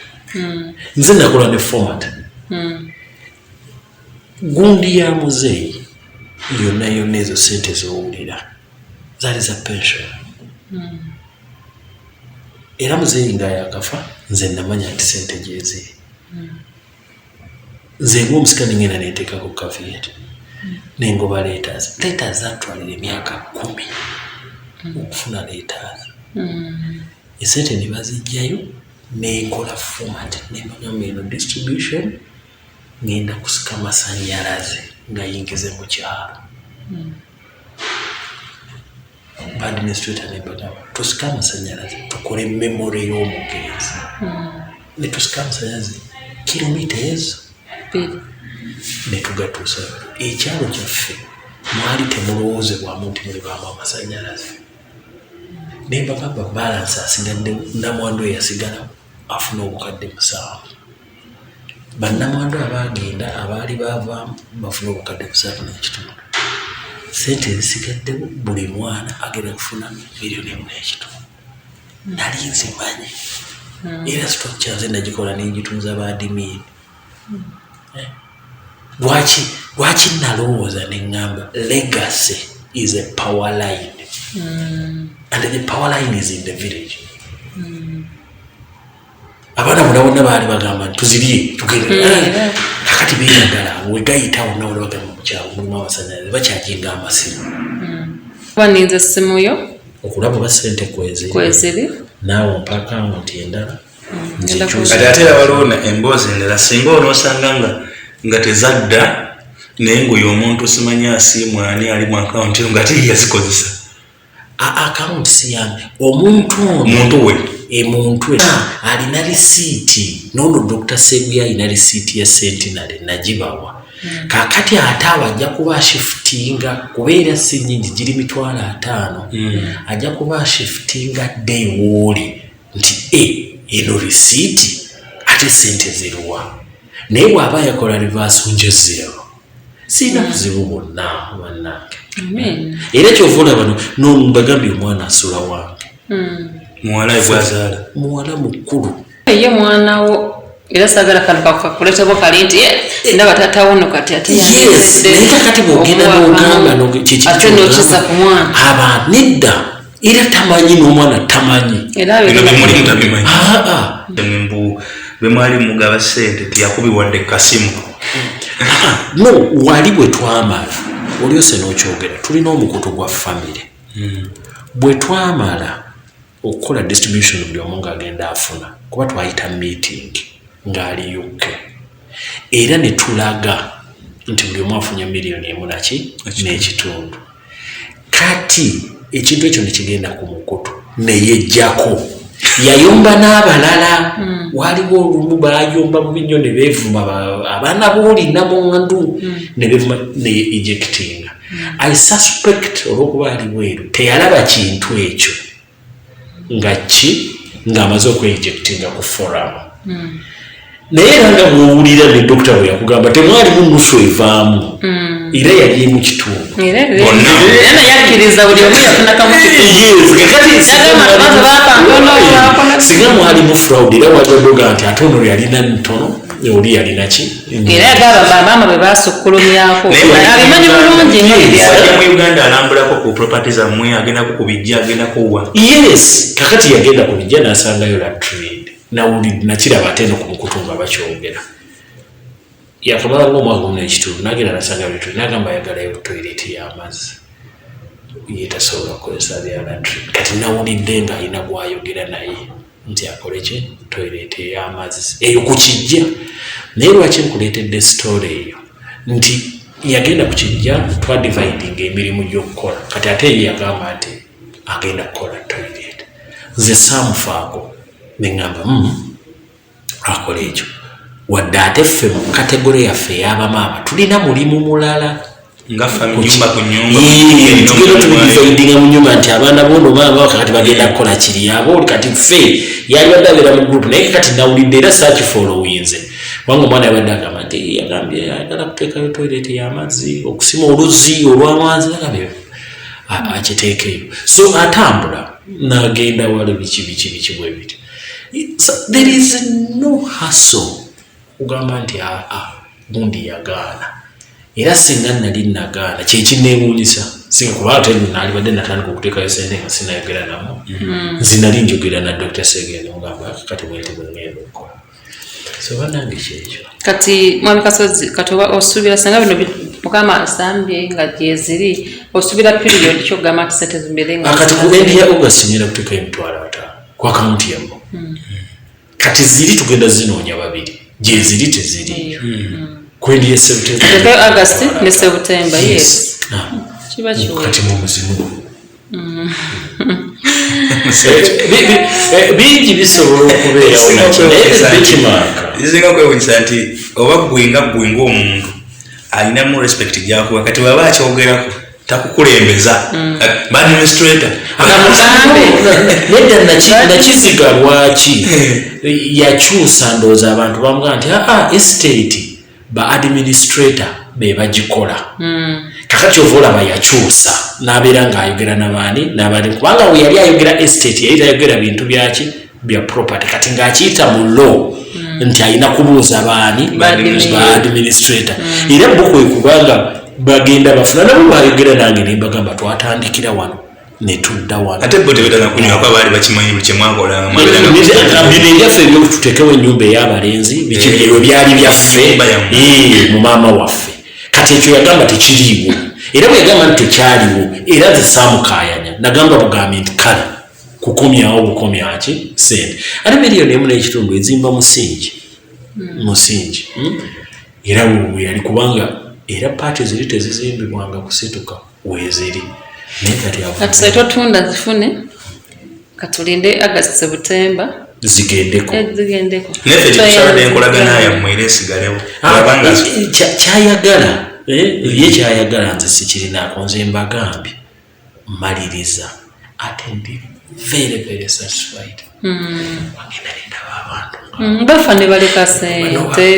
nze nakola ne format gundi ya muzeeyi yonna yonna ezo sente zowulira zaali za pension era muzeeyi nga yakafa nze namanya nti sente gyeziri nze ng'omusika nengenda neteekako kavieti nengoba letters zatwalira emyaka 10 okufuna letters esente ne bazijjayo nenkola format nemagamba eno distribution ngenda kusika masannyalaze nga yingize mu kyalo administrator nembagamba tusika amasannyalaze tukole memory y'omugenzi ne tusika amasannyalaze kilometers netugatuusa ekyalo kyaffe mwali temulowoozebwamu nti muli baamu amasannyalaze nembagamba balansi asigadde namwandu eyasigala afuna obukadde 7 bannamwandu abagenda abaali bavaamu bafuna obukadde 7 n'ekitundu sente ezisigaddewo buli mwana agenda kufuna miliyoni 1 n'ekitundu nali nzimanyi era sitoki kyanze nagikola nengitunza baadimiini lwaki nalowooza neŋŋamba legacy is a power line and the power line is in the village. Abaana bonna baali bagamba tuzirye tugende kakati beeyagala wegayitawo nawe bagamba mukyawo mulimu amasannyalaze bakyajinga amasimu baninze essimu yo okulaba ba sente kweziri naawe mpaka nti endala kati ate waliwo emboozi endala singa onoosanga nga tezadda naye ng'oyo omuntu simanyi asiimu ani ali mu akawunti nga ate yazikozesa akawunti si yange omuntu we emuntu alina lisiiti noono Dr. Sebuya alina lisiiti ya Sentinel nagibawa kakati ate ajja kuba shiftinga kubeera si nnyingi giri 5,000 ajja kuba shiftinga day wooli nti eno lisiiti ate sente ziruwa naye bw'aba yakola reverse njezero sina kuzibu bonna bannange era kyovula bano nombagambye omwana asula wange muwala bwazaala muwala mukulu ye mwana wo era sagala kano kakuletebo kali nti ndaba taata wono kati ate naye kakati bwogenda n'ogamba ate nokiza ku mwana aba nedda era tamanyi n'omwana tamanyi bino bemuli mutabimanyi mbu bemwali mugaba sente tiyakubiwadde kasimu no wali bwe twamala oliose n'okyogera tulina omukutu gwa famire bwe twamala okukola distribution buli omu ng'agenda afuna kuba twayita meeting ng'ali yukke era ne tulaga nti buli omu afunye miliyoni 1 n'ekitundu kati ekintu ekyo ne kigenda ku mukutu neyejjako yayomba n'abalala waliwo olumu bayomba bubi nnyo ne beevuma abaana boolina mwandu ne beevuma ne ejectinga I suspect olw'okuba ali bweru teyalaba kintu ekyo ng'amaze okwejectinga ku forum naye era nga bw'owulira ne dokita bwe yakugamba temwalimu nusu evaamu era yali mu kitundu yakkiriza buli omu yafuna singa mwalimu fraud era wajodoga nti ate ono yalina ntono oli yalina ki era yagaba maama bwe basukkulumyako abimanyi bulungi mu Uganda alambulako ku property zammwe agendako ku bijja agendako wa yes kakati yagenda ku bijja n'asangayo la trade nakiraba ate no ku mukutu nga bakyogera yakamala ng'omwaka gumu n'ekitundu n'agenda nasanga bitu n'agamba ayagalayo toyireti y'amazzi yetasobola kukozesa byalatri kati nawulidde ng'alina gwayogera naye nti akole ki toyireti y'amazzi eyo ku kijja naye lwaki nkuleetedde sitoole eyo nti yagenda ku kijja twadividinga emirimu gy'okukola kati ate ye yagamba nti agenda kukola toyireti nze saamufaako neŋŋamba akola ekyo wadde ate ffe mu kategole yaffe ey'abamaama tulina mulimu mulala nga nyumba ku tugenda tubidividinga mu nyumba nti abaana bono maama kakati bagenda kukola kiri abo kati ffe yali badde abeera mu group naye kati nawulidde era sakifolowinze wanga omwana yabadde agamba nti yagambye ayagala kuteekayo toyireti y'amazzi okusima oluzzi olw'amazzi agambye akiteekeyo so atambula n'agenda wali biki bwe biti there is no hustle kugamba nti gundi yagaana era singa nali nagaana kyekineewuunyisa singa kuba ate naalibadde natandika okuteekayo sente nga sinayogera namu nzi nali njogera na Dr. Segeni mugamba kati bwete bwengenda okukola so bannange kyekyo kati mwami Kasozi kati oba osuubira singa bino mukama asambye nga gyeziri osuubira period kyogamba nti sente zimbere nga kati ku endi ya August nyera kuteekayo emitwalo 5 ku akaunti yambo kati ziri tugenda zinoonya babiri gyeziri teziri kwendi ye September August ne September yes kiba kiwo kati mu muzimu bingi bisobola okubeera benchmark izinga kwewunyisa nti oba gwenga omuntu alinamu respect gyakuwa kati waba akyogerako takukulembeza administrator nedda nakiziga lwaki yakyusa ndowooza abantu bamugaa nti estate ba administrator be bagikola kakati ova olaba yakyusa n'abeera ng'ayogera n'abaani n'abaani kubanga we yali ayogera estate yali tayogera bintu byaki bya property kati ng'akiyita mu law nti alina kubuuza baani ba administrator era buku ekubanga bagenda bafuna nabo bayogera nange nembagamba twatandikira wano netudda wano ate bo tebetana kunywako abaali bakimanyi kyemwakola bino ebyaffe ebyotutekewo ennyumba ey'abalenzi bikibyeyo byali byaffe mu maama waffe kati ekyo yagamba tekiriiwo era bwe yagamba nti tekyaliwo era ze saamukayanya nagamba bugambye nti kale kukomyawo bukomyaki sente ate miliyoni emu n'ekitundu ezimba musingi era we yali kubanga era paati ziri tezizimbibwanga kusituka weziri naye kati site otunda zifune katulinde August September zigendeko neffe tukusaba n'enkolagana yammwe era esigalewo kyayagala ye kyayagala nze sikirinaako nze mbagambye maliriza ate ndi very satisfied wagenda nendaba abantu bafa ne baleka sente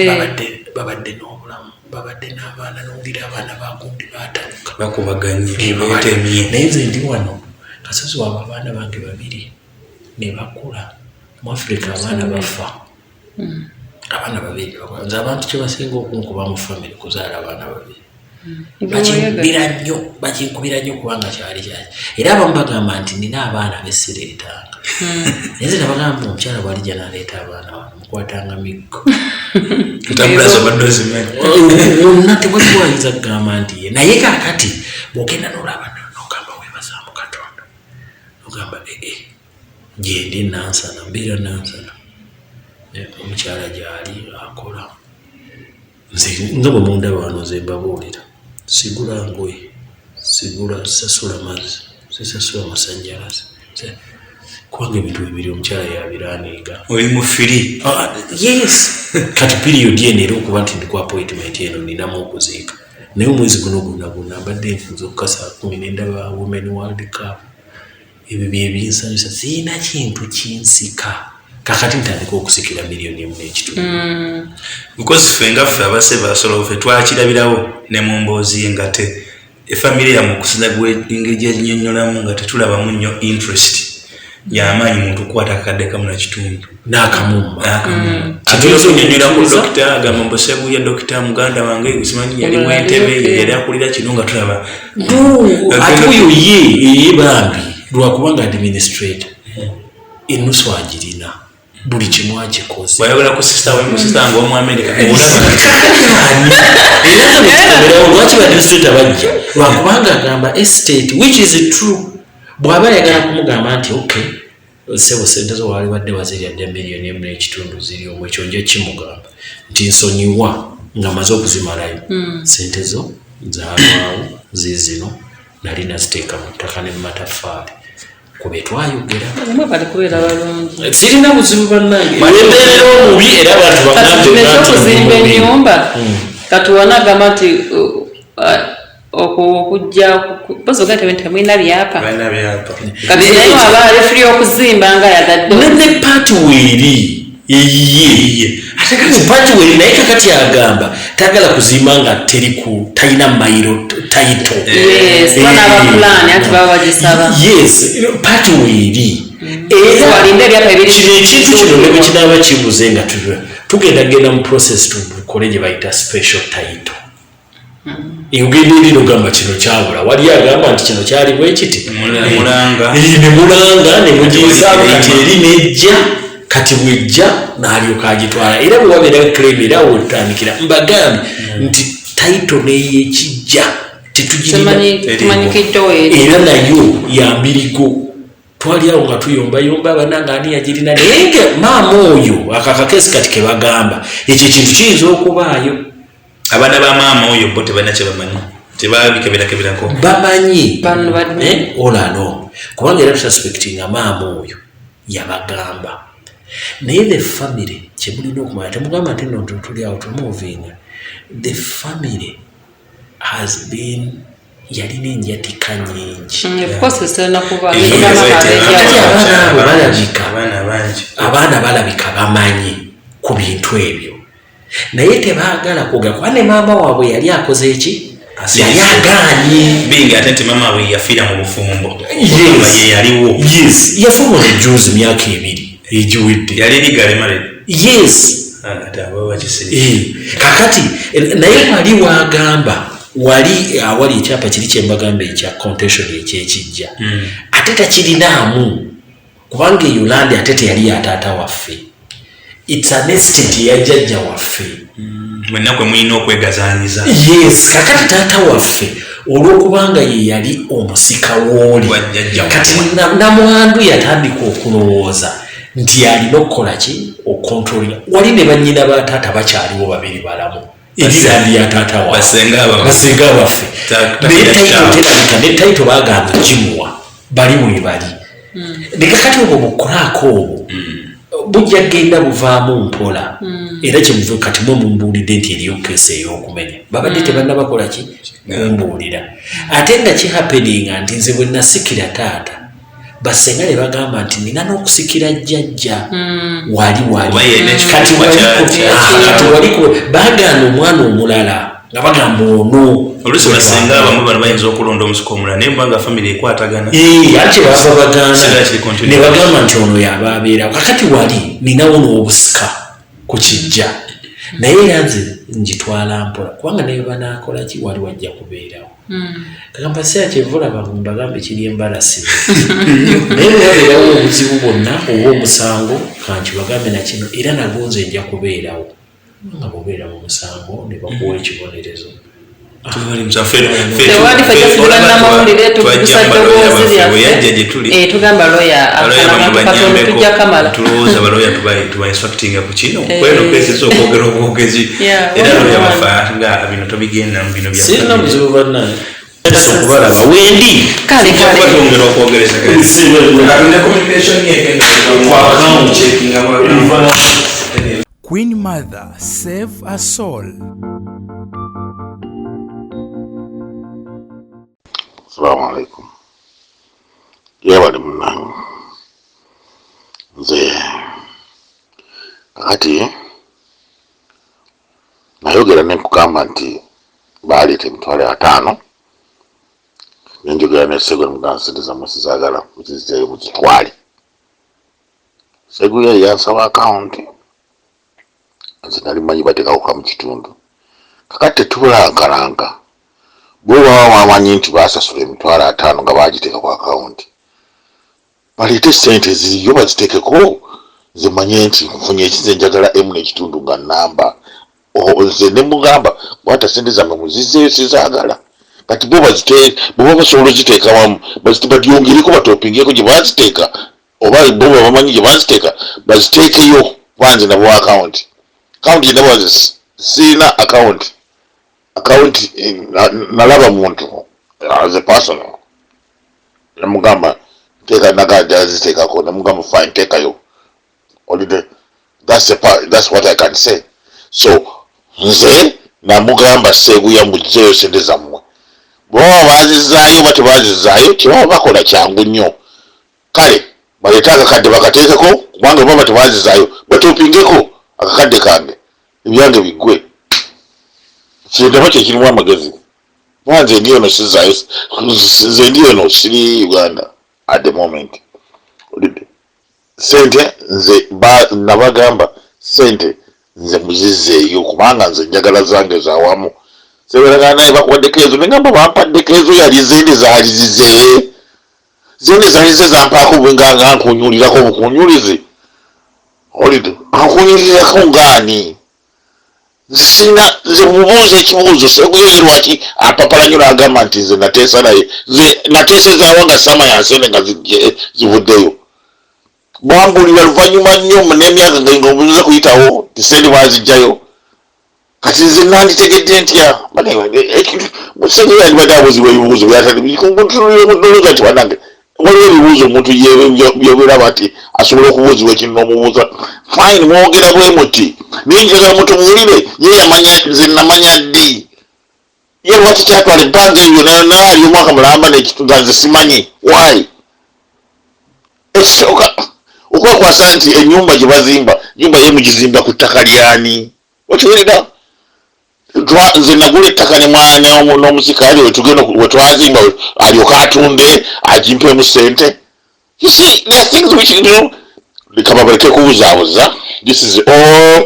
babadde n'obulamu babadde n'abaana n'owulira abaana bagundi baatanuka bakubaganye naye nze ndi wano Kasozi waba abaana bange 2 ne bakula mu Africa abaana bafa abaana 2 nze abantu kye basinga okunkuba mu family kuzaala abaana 2 bakinkubira nnyo kubanga kyali era abamu bagamba nti nina abaana besireetanga naye nze nabagamba omukyala bwalijja n'aleeta abaana wano mukwatanga miggo onna tewaliwayinza kugamba nti ye naye kakati bwogenda n'olaba nogamba weebazaamu Katonda nogamba gyendi nansana mbeera nansana omukyala gyali akola nze nga bwe mundaba wano nze mbabuulira sigula ngoye sigula sasula mazzi sisasula masannyalaze kubanga ebintu bibiri omukyala yabiraniiga oli mu firi yes kati period eno era okuba nti ndi ku appointment eno ninamu okuziika naye omwezi guno gwonna mbadde nfunza okukasa 10 nendaba Women World Cup ebyo byebinsanyusa sirina kintu kinsika kakati ntandika okusikira miliyoni emu n'ekitundu because ffe nga ffe abase basolo ffe twakirabirawo ne mu mboozi y'engate efamily yamu okusinza engeri ennyonnyolamu nga tetulabamu nnyo interest y'amaanyi muntu okukwata akadde kamu na kitundu n'akamumma ate oso onyonnyola ku dokita agamba mbusebu ya dokita muganda wange gusimanyi yali mu Entebbe yali akulira kino nga tulaba ate oyo ye bambi lwakubanga administrator enusu agirina buli kimu akikoze wayogera ku sister we mu sister nga omw'Amerika lwaki badisita bajja lwakubanga agamba estate which is true bw'aba yagala kumugamba nti okay sebo sente zo wali badde wazirya dde miliyoni emu n'ekitundu ziri omwo ekyo nje kimugamba nti nsonyiwa nga maze okuzimalayo sente zo zaalwawo zizino nali naziteeka mu ttaka ne mu mataffaali kube twayogera sirina buzibu bannange embeera omubi era abantu bakuzimba ennyumba katuwana agamba nti okujja bozoga temwina byapa kati naye aba referi okuzimba nga yagadde ne paati weeri eyiye ate kati paati weeri naye kakati agamba tagala kuzimba nga talina mayiro tayito paati weeri kino ekintu kino ne bwekinaba kibuze nga tugendagenda mu process tukole gye bayita special title engendo eri nogamba kino kyabula wali agamba nti kino kyali bwekiti ne mulanga ne mugizaako kati eri nejja kati bwejja n'alyoka agitwala era bwe wabeera claim era wotandikira mbagambye nti title neyekijja era nayo yambirigo twali awo nga tuyombayomba abananga ani yagirina naye nga maama oyo akakakesi kati kebagamba ekyo ekintu kiyinza okubaayo abaana ba maama oyo bo tebalina kyebamanyi tebabikeberakeberako bamanyi olano kubanga era tususpectinga maama oyo yabagamba naye the family kyemulina okumanya temugamba nti no tuli awo tumuvinga the family has been yalina enjatika nyingi abaana balabika bamanyi ku bintu ebyo naye tebaagala kuga kuba ne maama waabwe yali akoze eki yali agaanye bingi ate nti maama waabwe yafiira mu bufumbo yaliwo yafuuma ejuzi myaka 2 egiwedde yali ligalemale kakati naye wali waagamba wali awali ekyapa kiri kyembagamba ekya contention ekyekijja ate takirinaamu kubanga eyolandi ate teyali yataata waffe it's an estate yajjajja waffe mwenakwe mulina okwegazanyiza kakati taata waffe olwokubanga ye yali omusika wooli kati namwandu yatandika okulowooza nti alina okukola ki okontrolinga wali ne bannyina ba taata bakyaliwo babiri balamu erirandi ya taata basenga baffe ne taito bagamba gimuwa bali bwe bali nekakati obwo bukolaako obwo bujja genda buvaamu mpola era kyemuve kati mwe mumbuulidde nti eriyo keesi ey'okumenya babadde tebannabakola ki mumbuulira ate nga kihappeninga nti nze bwe nasikira taata basenga ne bagamba nti nina n'okusikira jjajja wali kati waliko baganda omwana omulala nga bagamba ono oluusi basenga abamu bano bayinza okulonda omusiko omulala naye mbanga famire ekwatagana ate baba baganda ne bagamba nti ono yaba abeerawo kakati wali ninawo n'obusika ku kijja naye yanze njitwala mpola kubanga naye banaakola ki wali wajja kubeerawo kagamba seera kyevula bagambe kiri embalasi naye wabeerawo obuzibu bwonna oba omusango kanki bagambe na kino era nagonze nja kubeerawo nga bobeera mu musango ne bakuwa ekibonerezo tugamba tulowooza baloya tuba instructinga ku kino kweno kwesisa okwogera obwogezi era loya bafa nga bino tobigenda mu bino sirina buzibu bannaye okubalaba wendi batongera okwogereza Queen Mother, save a soul. Assalamu alaikum. Yabali munange. Nze kakati nayogera ne kugamba nti baleeta emitwalo 5 nenjogera ne Sego mugansiriza musizagala mukiziteyo mukitwale. Sego yali yansaba account nze nali manyi bateekawo mu kitundu kakati tetubulankalanga bo baba bamanyi nti basasula emitwalo 5 nga bagiteeka ku account baleete sente ziriyo baziteekeko nze manye nti nfunye ekize njagala emu n'ekitundu nga namba nze ne mugamba bwata sente zammwe muzizeeyo sizaagala kati bo boba basobola oziteeka wamu badyongereko batopingeko gye baziteeka oba bo bamanyi gye baziteeka baziteekeyo banze nabo akawunti gye nabo siina akawunti nalaba muntu as a person namugamba teeka nagada aziteekako namugamba fine teekayo that's what I can say so nze namugamba seeguya muzeeyo sente zammwe bwaba bazizaayo ba tebazizaayo tebaba bakola kyangu nnyo kale baleete akakadde bakateekeko kubanga baba tebazizaayo batopingeko akakadde kange ebyange biggwe kindaba kyekirimu amagezi nze ndi eno sizaayo nze ndi eno siri Uganda at the moment sente nze nabagamba sente nze muzizeeyo kubanga nze njagala zange zawamu seberagana naye bakuwaddeko ezo negamba bampaddeko ezo yali zende zaalizize zende zaalize zampaako bwenganga nkunyulirako bukunyulize olide ankunyulirirako ngaani sina nze mubuuza ekibuuzo seguyoye lwaki apapalanyo n'agamba nti nze nateesa naye nze nateesezaawo nga sama yansende nga zivuddeyo bwambulira luvannyuma nnyo n'emyaka nga obuuza kuyitawo tisende baazijjayo kati nze nanditegedde ntya museveni yandibadde abuuzibwa ebibuuzo byatalimutunulimuddoloza nti banange waliwo ebibuuzo omuntu byobiraba nti asobola okubuuzibwa ekintu n'omubuuza fine mwogera bwe muti naye njagala muntu muwulire ye yamanya nze namanya ddi ye lwaki kyatwala ebbanga eyo naali omwaka mulamba nekitunga nze simanyi why ekisooka okwekwasa nti ennyumba gye bazimba nyumba ye mugizimba ku ttaka lyani okiwulira nze nagula ettaka ne mwana n'omusika ali wetwazimba alyoka atunde agimpemu sente you see there are things which you do likaba baleke kubuzaabuza this is all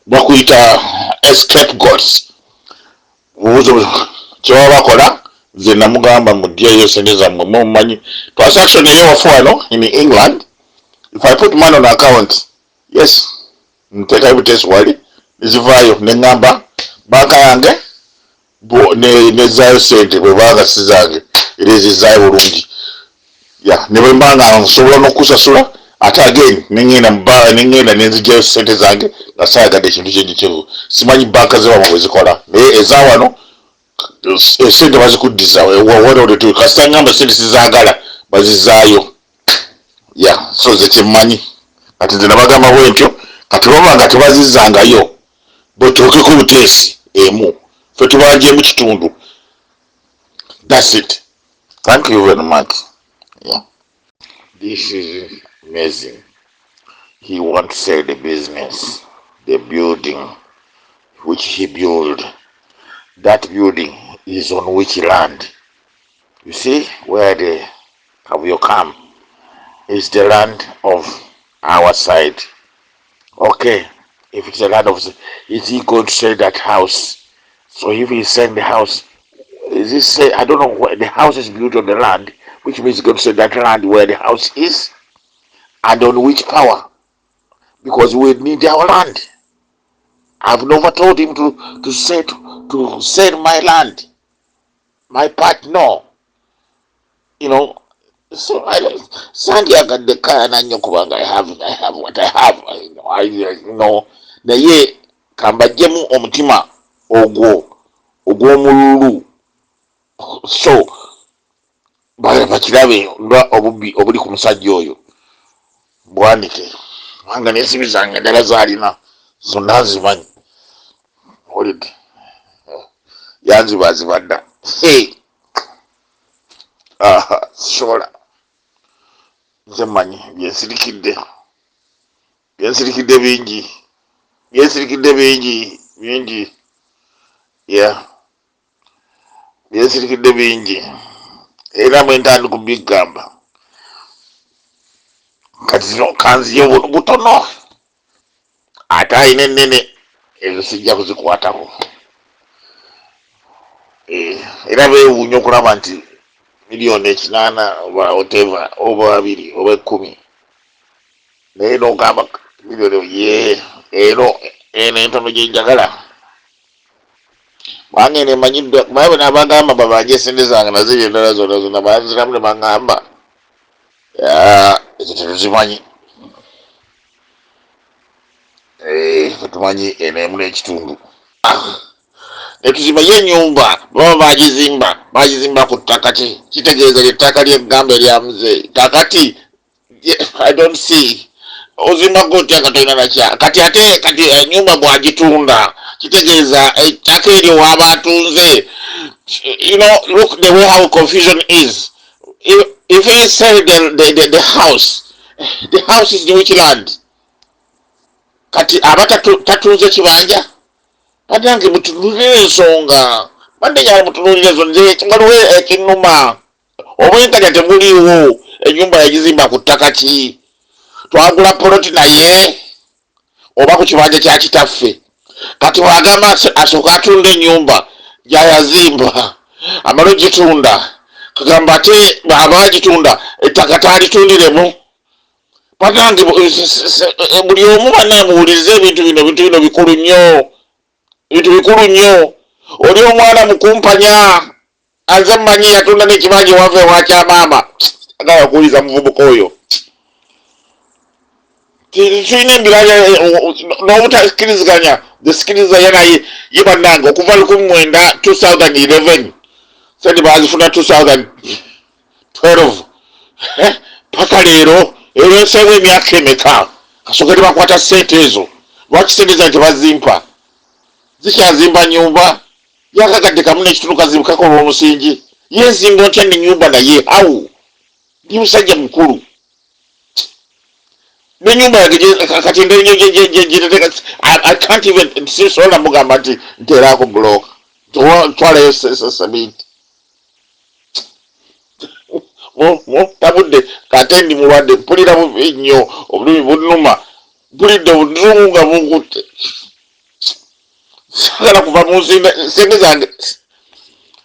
bakuyita scapegoats bubuzo kyebaba bakola nze namugamba mudyeyo sente zammwe mumanyi transaction eyo wafu wano in England if I put money on account yes nteeka ebutesi wali nezivaayo neŋŋamba banka yange nezaayo sente bwe banga sizange era ezizaayo bulungi ne bwe mbanga nsobola n'okusasula ate again neŋŋenda nenzigyayo sente zange nga saayagadde ekintu kyegitevu simanyi banka zebama bwe zikola naye ezawano esente bazikuddiza kasita ŋŋamba sente sizaagala bazizaayo so ze kyemmanyi kati nze nabagamba bwe ntyo kati baba nga tebazizangayo bwetuukeko buteesi emu fe tubanjemu kitundu that's it thank you very much this is amazing he wants to sell the business the building which he built that building is on which land you see where the Kavuyo come is the land of our side okay. If it's a land of, is he going to sell that house? So if he's selling the house, is this say I don't know where the house is built on the land, which means he's going to sell that land where the house is, and on which power? Because we need our land. I've never told him to sell my land, my part. No, you know. So Sandy, I got the car and I know I have what I have. You know. Naye kambajemu omutima ogw'omululu so bakirabe obuli ku musajja oyo bwanike wanga n'ensibi zange ddala zaalina zonna nzimanyi olidde yanzibazibadda sobola nze mmanyi byensirikidde bingi byensirikidde bingi byensirikidde bingi era bwe ntandi kubigamba kati zino kanziyo butono ate ayina ennene ezo sijja kuzikwatako era beewuunya okulaba nti miliyoni 8 oba whatever oba 2 oba 10 naye n'ogamba miliyoni eno entono gye njagala Wange ne manyidde mawe nabagamba babanje sente zange naziri endala zonna banziramu ne baŋŋamba ekyo tetuzimanyi tetumanyi enemu n'ekitundu netuzimba ye ennyumba baba bagizimba ku ttaka kitegeeza ly'ettaka ly'eggamba eryamuze kakati I don't see ozimba gotya katolina nakya kati ate kati ennyumba bwagitunda kitegeeza ettaka eryo waaba atunze. You know, look the way how confusion is. If he sell the house is the which land kati aba tatunze kibanja badange mutunulire ensonga bande nyala mutunulire zo nze waliwo ekinuma obwenkanya temuliiwo ennyumba yagizimba ku ttaka ki twagula poloti naye oba ku kibanja kya kitaffe kati bwagamba asooka atunda ennyumba gyayazimba amala ogitunda kagamba ate abagitunda ettaka talitundiremu batange buli omu banamuwuliriza ebintu bino bikulu nnyo oli omwana mukumpanya anze mmanyi yatunda n'ekibanja wava ewakya maama agala okuwuliza muvubuka oyo tulina embirala n'obutakkiriziganya zesikiriza naye ye bannange okuva 2011 sente bazifuna 2012 paka leero erenseewo emyaka emeka kasooka tebakwata sente ezo lwaki sente zange tebazimpa zikyazimba nyumba yakagadde kamu n'ekitundu kazibukako olw'omusingi yenzimba ntya ne nyumba naye awo ndi musajja mukulu nenyumba kati I can't even sisobola mugamba nti nteerako block twalayo sabiti tabudde kate ndi mulwadde mpulira bubi nnyo obulumi bunuma mpulidde obuzungu nga bunkutte sagala kuva mu sente zange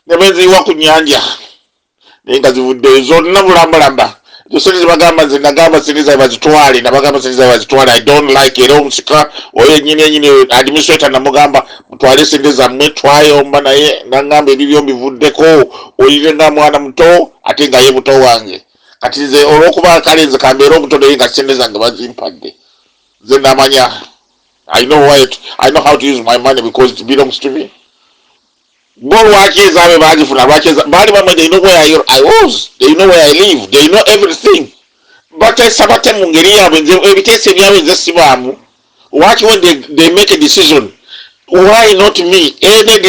nebenziwa ku nnyanja naye nga zivuddeyo zonna bulambalamba sente zebagamba nze nagamba sente zabe bazitwale nabagamba sente zabe bazitwale I don't like era omusika oyo ennyini administrator namugamba mutwale sente zammwe twayomba naye nagamba ebibyo mbivuddeko oyire nga mwana muto ate nga ye muto wange kati nze olw'okuba kale nze kambeera omuto naye nga sente zange bazimpadde nze namanya I know how to use my money because it belongs to me. Bo lwaki ezaabwe bagifuna lwaki baali bamwe they know where I was, they know where I live, they know everything. Bateesa bate mu ngeri yaabwe ebiteeso ebyabwe nze sibaamu. Lwaki when they make a decision, why not me? Any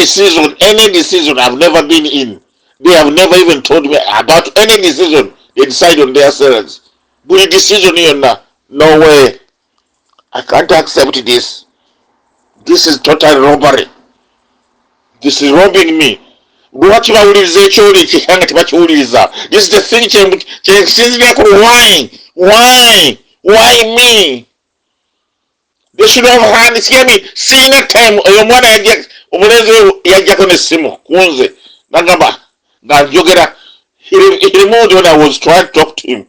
decision I've never been in. They have never even told me about any decision. They decide on themselves. Buli decision yonna, no way. I can't accept this. This is total robbery. This is robbing me. Lwaki bawuliriza ekyoli ekihanga tebakiwuliriza? This is the thing kyensinzirako. Why me? They should have had me. Sina time oyo mwana omulenzi yajjako n'essimu kunze nagamba nga njogera. He removed when I was trying to talk to him.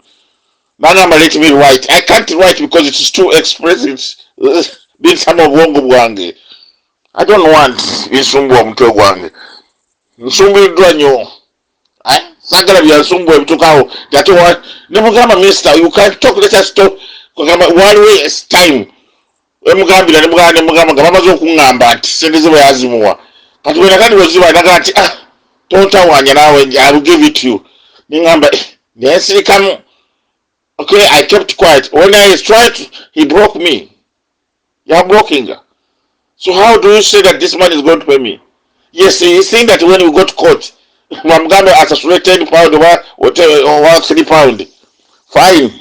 Nagamba let me write. I can't write because it is too expressive. Been some of wongo bwange. I don't want nsumbu omutwe gwange. Nsumbiddwa nnyo. Sagala byansumbu ebitukawo. Ate ne mugamba mister you can't talk, let us talk. Kugamba waliwo time. Emugambira ne mugamba nga bamaze okuŋŋamba nti sente ze bwe yazimuwa. Kati bwe nakati weziba naga nti tontawanya naawe I will give it to you. Ningamba nensirikamu. Okay, I kept quiet. When I tried, he broke me. You're blocking her. So how do you say that this man is going to pay me? Yes, he's saying that when we got caught, Mamgano assassinated 10 pound or 3 pound. Fine.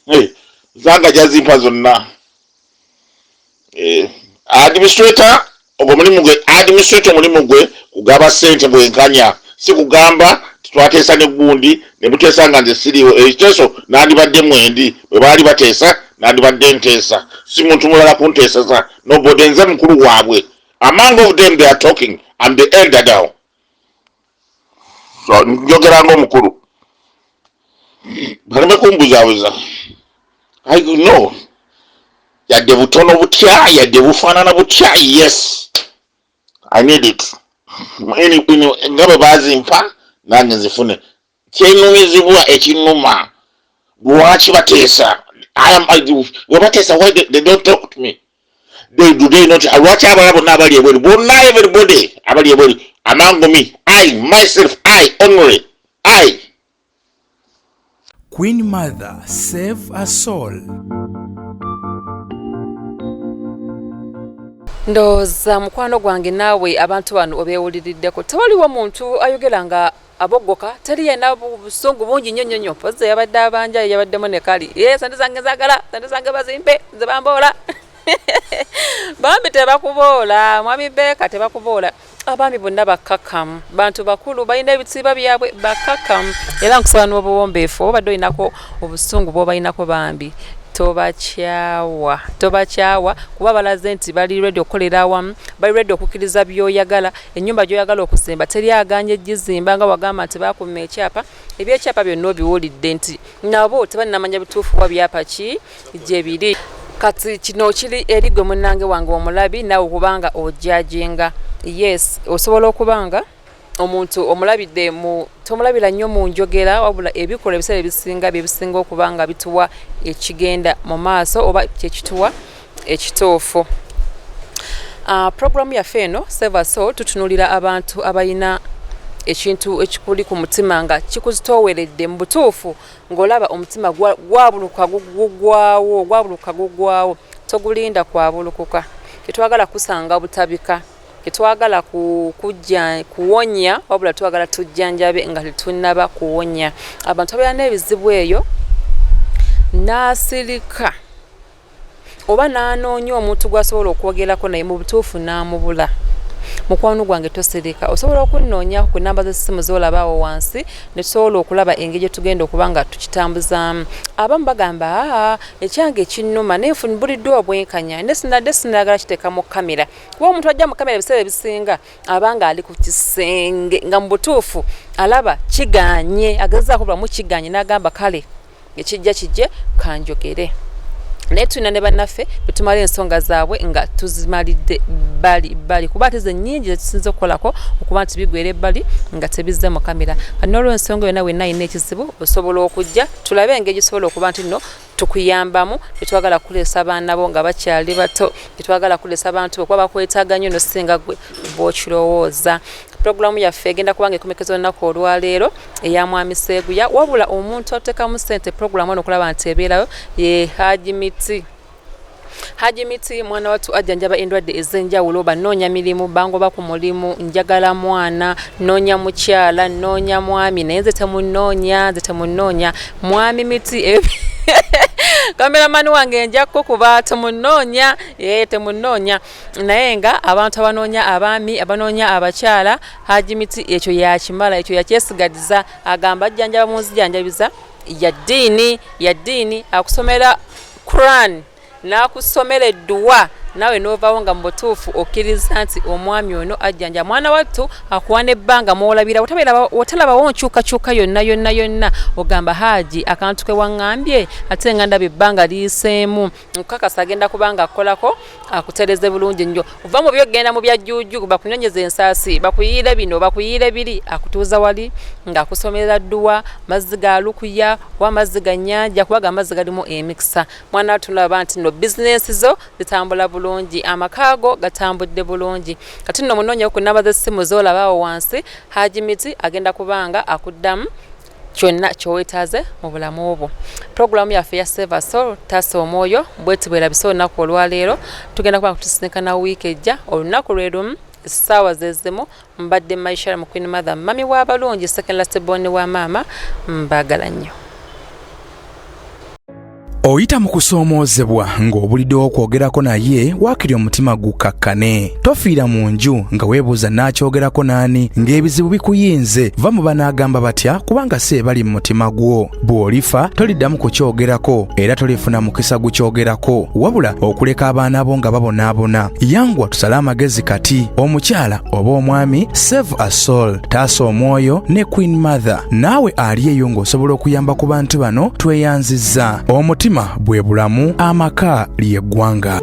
Hey, Zanga Jazimpa Zona. Administrator, administrator Mulimugwe, Ugaba Sente Bwenkanya, Sikugamba, twatesa ne gundi ne mutesa nga nze siriwo ekiteeso nandibadde mwendi bwe baali bateesa nandibadde nteesa si muntu mulala kunteeseza nobody nze mukulu waabwe. Among of them they are talking, I'm the elder now, so njogera ng'omukulu baleme kumbuzaabuza. I know yadde butono butya yadde bufaanana butya, yes I need it. Ngabe bazimpa nange nzifune. Kyenumizibwa ekinuma. Bwaki batesa. Batesa why they don't talk to me. They not watch ababo nabali ebodi. Bonna everybody abali ebodi. Amango me. I myself I only. I. Queen Mother, save a soul. Ndoza mukwano gwange naawe abantu bano obeewuliriddeko tewaliwo muntu ayogera nga abogoka teri yena busungu bungi nnyo poze yabadde abanja yabaddemu ne kali sente zange zaagala sente zange bazimpe nze bamboola bambi tebakuboola mwami Beka tebakuboola abaami bonna bakkakkamu bantu bakulu balina ebitsiba byabwe bakkakkamu era nkusaba n'obuwombeefu obadde olinako obusungu bw'obalinako bambi tobakyawa kuba balaze nti bali ready okukolera awamu bali ready okukkiriza by'oyagala ennyumba gy'oyagala okuzimba teri aganye egizimba nga wagamba nti baakuma ekyapa ebyekyapa byonna obiwulidde nti nabo tebalinamanya bituufu wa byapa ki gye biri kati kino kiri eri gwe munnange wange omulabi nawe kubanga ojajinga yes osobola okubanga omuntu omulabidde tomulabira nnyo mu njogera wabula ebikola ebiseera ebisinga byebisinga okubanga bituwa ekigenda mu maaso oba kyekituwa ekituufu. Programu yaffe eno Save a Soul tutunulira abantu abalina ekintu ekikuli ku mutima nga kikuzitooweredde mu butuufu ng'olaba omutima gwabuluka gugwawo togulinda kwabulukuka tetwagala kusanga butabika twagala kuwonya wabula twagala tujjanjabe nga tetunnaba kuwonya abantu abalina ebizibu eyo n'asirika oba n'anoonya omuntu gw'asobola okwogerako naye mu butuufu n'amubula mukwano gwange tosirika osobola okunnoonya ku namba z'essimu z'olabaawo wansi ne tusobola okulaba engeri gye tugenda okuba nga tukitambuzaamu abamu bagamba ekyange ekinnuma neefunbuliddwa obwenkanya nesinadde sinagala kiteeka mu kamera kuba omuntu ajja mu kamera ebiseera ebisinga abanga ali ku kisenge nga mu butuufu alaba kiganye agezaako bulamu kiganye n'agamba kale ekijja kijje kanjogere naye tulina ne bannaffe betumala ensonga zaabwe nga tuzimalidde bali kuba ate ze nnyingi zetusinza okukolako okuba nti bigwera ebbali nga tebizze mu kamera kati n'olw'ensonga yonna wenna alina ekizibu osobola okujja tulabe engeri gisobola okuba nti nno tukuyambamu tetwagala kuleesa baana bo nga bakyali bato tetwagala kuleesa bantu okuba bakwetaaga nnyo no singa gwe bw'okirowooza. Programu yaffe egenda kubanga ekomekeza olunaku olwaleero eya mwami Seguya wabula omuntu atekamu Sente programu ono okulaba nti ebeerayo ye Haji Miti mwana watu ajjanjaba endwadde ez'enjawulo banoonya mirimu bangoba ku mulimu njagala mwana noonya mukyala noonya mwami naye nze temunoonya mwami Miti kameramani wange njako kuba temunoonya naye nga abantu abanoonya abaami abanoonya abakyala Haji Miti ekyo yakimala ekyo yakyesigadiza agamba ajjanjaba munzijanjabiza ya ddiini akusomera Quran n'akusomera edduwa nawe n'ovaawo nga mu butuufu okkiriza nti omwami ono ajjanja mwana wattu akuwa n'ebbanga mw'olabira watalabawo nkyukakyuka yonna ogamba Haji akantu ke waŋŋambye ate nga ndaba ebbanga liyiseemu nkakasa agenda kubanga akolako akutereze bulungi nnyo ova mu byogenda mu byajjuuju bakunyonyeza ensaasi bakuyiire bino bakuyiire biri akutuuza wali ng'akusomera dduwa mazzi ga lukuya wa mazzi ga nnyanja kubaga amazzi galimu emikisa mwana wattu nolaba nti no bizinensi zo zitambula bulungi amakaago gatambudde bulungi kati nno munoonya ku namba z'essimu z'olabaawo wansi Haji Miti agenda kubanga akuddamu kyonna ky'owetaaze mu bulamu obwo. Programu yaffe ya Save a Soul taasa omwoyo bweti bwerabise olunaku olwaleero tugenda kubanga tusinkana wiiki ejja olunaku lwe lumu essaawa zezimu mbadde Maishara mu Queen Mother mami w'abalungi second last born wa maama mbaagala nnyo. Oyita mu kusoomoozebwa ng'obuliddewo okwogerako naye waakiri omutima gukakkane tofiira mu nju nga weebuuza n'akyogerako n'ani ng'ebizibu bikuyinze va mu banaagamba batya kubanga si ebali mu mutima gwo bw'olifa toliddamu kukyogerako era tolifuna mukisa gukyogerako wabula okuleka abaana bo nga babonaabona yangwa tusale amagezi kati omukyala oba omwami Save a Soul taasa omwoyo ne Queen Mother naawe ali eyo ng'osobola okuyamba ku bantu bano tweyanzizza omutima bwe bulamu amaka ly'eggwanga.